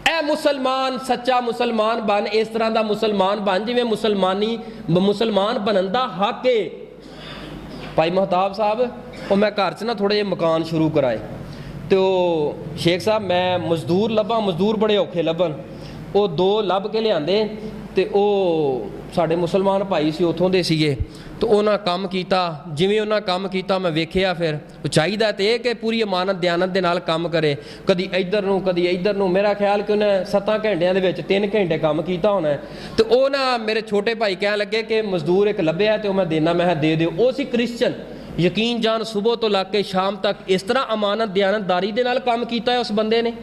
ऐ मुसलमान सच्चा मुसलमान बन, इस तरह का मुसलमान बन जिवें मुसलमान बनन दा हक है। भाई महताब साहब वो मैं घर च ना थोड़े जे मकान शुरू कराए तो शेख साहब मैं मजदूर लभा, मजदूर बड़े औखे लभन, वो 2 लभ के लियाते तो वो साढ़े मुसलमान भाई से उतों के सीगे तो उन्हें काम किया, जिवें उन्हें काम किया मैं वेखिया। फिर चाहिए तो यह कि पूरी अमानत दयानत के नाल काम करे, कदी इधर नूं कदी इधर नूं। मेरा ख्याल कि उन्हें 7 घंटिया के 3 घंटे काम किया होना है। तो वह ना मेरे छोटे भाई कह लगे कि मजदूर एक लभ्या तो मैं देना, मैं दे दो। वो सी क्रिश्चन, यकीन जान सुबह तो लग के शाम तक इस तरह अमानत दयानतदारी के नाल काम किया है उस बंदे ने।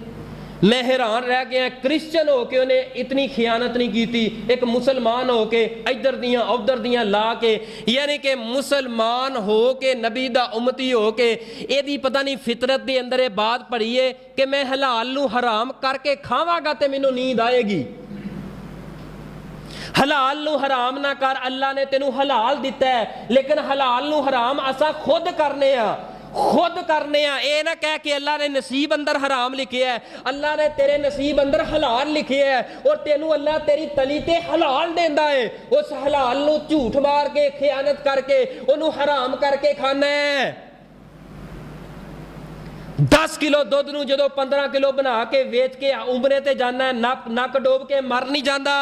मैं हैरान रह गया, क्रिश्चन हो के उन्हें इतनी खियानत नहीं की थी, एक मुसलमान हो के इधर दियां उधर दियां ला के, यानी कि मुसलमान हो के नबी दा उम्मती हो के एदी पता नहीं फितरत दे अंदर ये बात पड़ी है कि मैं हलाल नू हराम करके खावांगा ते मैनू नींद आएगी। हलाल नू हराम ना कर, अल्लाह ने तेनू हलाल दिता है, लेकिन हलाल नू हराम असा खुद करने आ, खुद करने आ। ये ना कह के अल्लाह ने नसीब अंदर हराम लिखे है, अल्लाह ने तेरे नसीब अंदर हलाल लिखे है और तेनू अल्लाह तेरी तली ते हलाल देंदा है। उस हलाल नू झूठ मार के खयानत करके उन्हें हराम करके खाना है। 10 किलो दुध नू जदों 15 किलो बना के वेच के उमरे ते जाना है, नक डोब के मर नहीं जाता।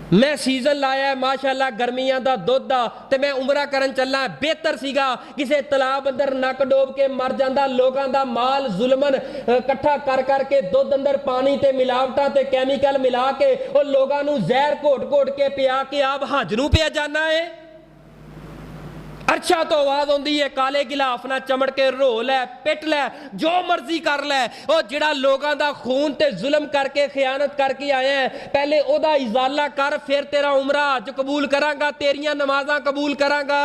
मैं सीजन लाया माशाअल्लाह गर्मियां दा दुध दा ते मैं उमरा करन चलना, बेहतर सीगा किसे तलाब अंदर नक डोब के मर जांदा। लोगां दा माल जुल्मन इकट्ठा कर करके दुध अंदर पानी ते मिलावटां ते कैमिकल मिला के और लोगां नू जहर घोट घोट के पिया के आप हज नू पिया जाना है। अच्छा तो आवाज आती है, काले गिलाफ ना चमड़ के रो लै पिट लै जो मर्जी कर लै, और जिहड़ा लोगों का खून ते जुल्म करके खयानत करके आया है पहले ओदा इजाला कर, फिर तेरा उमरा हज कबूल करांगा, तेरियां नमाज़ां कबूल करांगा।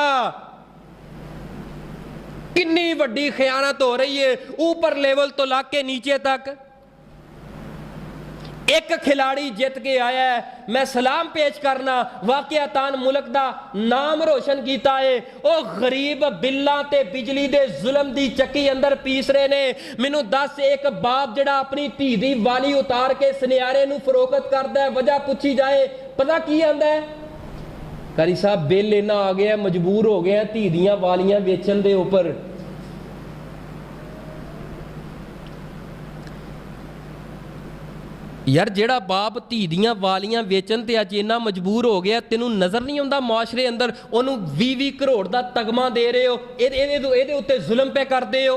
कितनी वड्डी खयानत हो रही है ऊपर लेवल तो लाके नीचे तक। एक खिलाड़ी जित के आया है, मैं सलाम पेश करना, वाकयातान मुल्क दा नाम रोशन किया है। ओ गरीब बिल्ला ते बिजली दे जुल्म दी चक्की अंदर पीस रहे ने। मैनू दस, एक बाप जिहड़ा अपनी धी दी वाली उतार के सुनियारे नू फरोख्त करदा है, वजह पूछी जाए पता की आंदा है? कारी साहब बिल इन्ना आ गया, मजबूर हो गया धी दियां वालियां वेचण दे उपर। यार जेड़ा बाप धी दियां वालियां वेचन ते अज इन्ना मजबूर हो गया, तेनू नज़र नहीं आउंदा मुआशरे अंदर ओनू 20-20 करोड़ दा तगमा दे रहे हो, ਇਹਦੇ ਉੱਤੇ जुल्म पे करते हो।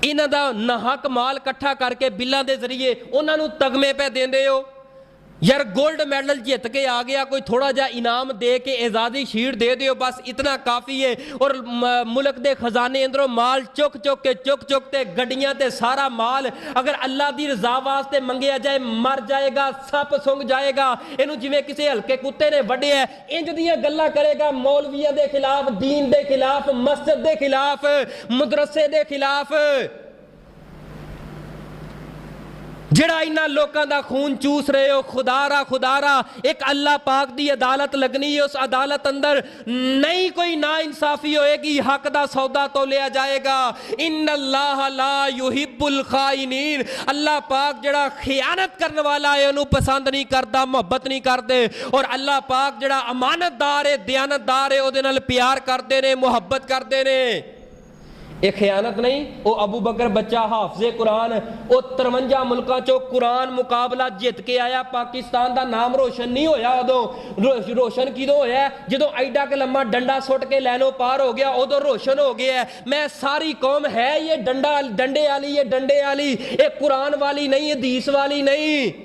इन्हां दा नाहक माल इकट्ठा करके बिल्लां दे जरिए उन्हां नू तगमे पे देंदे हो। یار گولڈ میڈل جیت کے آ گیا, کوئی تھوڑا جا انعام دے کے اعزازی شیٹ دے دیو, بس اتنا کافی ہے. اور ملک دے خزانے اندروں مال چک چک تے گڈیاں تے سارا مال اگر اللہ دی رضا واسطے منگیا جائے مر جائے گا, سپ سنگ جائے گا. اینو جویں کسے ہلکے کتے نے وڈیا ہے انج دیاں گلاں کرے گا مولویاں دے خلاف, دین دے خلاف, مسجد دے خلاف, مدرسے دے خلاف. جڑا انہاں لوکاں دا خون چوس رہے ہو, خدا را ایک اللہ پاک دی عدالت لگنی ہے. اس عدالت اندر نہیں کوئی نا انصافی ہوئے گی, حق دا سودا تو لیا جائے گا. ان اللہ لا یحب الخائنین, اللہ پاک جڑا خیانت کرنے والا ہے انہوں پسند نہیں کرتا, محبت نہیں کرتے. اور اللہ پاک جڑا امانت دار ہے, دیانت دار ہے, او دے نال پیار کرتے نے, محبت کرتے نے. ایک خیانت نہیں. او ابو بکر بچہ حافظ قرآن, او 53 ملکاں چو قرآن مقابلہ جیت کے آیا. پاکستان دا نام روشن نہیں ہویا ادو, روشن کیدوں ہویا ہے جدوں ایڈا کہ لمحہ ڈنڈا سٹ کے لینو پار ہو گیا, ادو روشن ہو گیا ہے. میں ساری قوم ہے یہ ڈنڈے والی, یہ ڈنڈے والی, یہ قرآن والی نہیں, حدیث والی نہیں.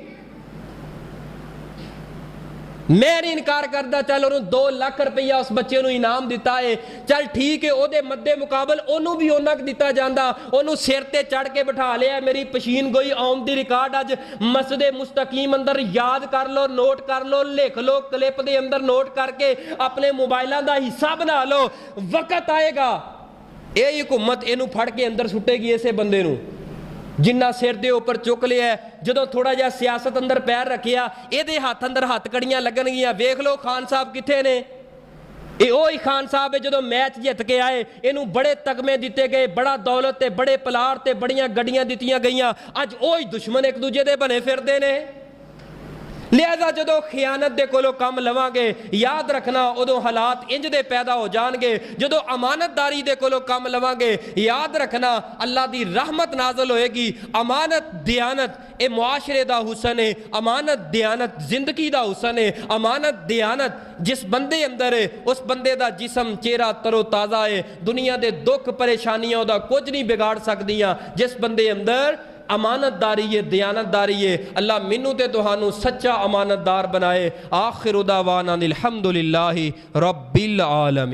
میں نہیں انکار کرتا, چل انہوں 2 لاکھ روپیہ اس بچے انہوں انعام دیتا ہے, چل ٹھیک ہے, او دے مدے مقابل انہوں بھی انہوں دیتا جاندہ, انہوں سیر تے چڑھ کے بٹھا لیا ہے. میری پشین گوئی آمدی ریکارڈ آج مسجد مستقیم اندر یاد کر لو, نوٹ کر لو, لکھ لو, کلپ دے اندر نوٹ کر کے اپنے موبائلوں دا حصہ بنا لو. وقت آئے گا اے حکومت اینو پھڑ کے اندر سٹے گی ایسے بندے نو جنہ سر دے اوپر چک لیا ہے. جدوں تھوڑا جا سیاست اندر پیر رکھیا, اے دے ہاتھ اندر ہاتھ کڑیاں لگن گیاں. ویکھ لو خان صاحب کتھے نے, اے اوہی خان صاحب ہے جدوں میچ جیت کے آئے, اینو بڑے تگمے دیتے گئے, بڑا دولت تے بڑے پلار تے بڑیاں گڈیاں دتیاں گئیاں. اج اوہی دشمن ایک دوجے دے بنے پھردے نے. لہذا جدو خیانت دے کولو کم لواں گے, یاد رکھنا ادو حالات انج دے پیدا ہو جان گے. جدو امانت داری دے کولو کم لواں گے, یاد رکھنا اللہ دی رحمت نازل ہوئے گی. امانت دیانت اے معاشرے دا حسن ہے, امانت دیانت زندگی دا حسن ہے. امانت دیانت جس بندے اندر ہے اس بندے دا جسم چہرہ ترو تازہ ہے. دنیا دے دکھ پریشانیاں دا کچھ نہیں بگاڑ سکدیاں جس بندے اندر امانت داری ہے, دیانت داری ہے. اللہ منو تے تہانوں سچا امانت دار بنائے. آخر دعوانا الحمدللہ رب العالمین.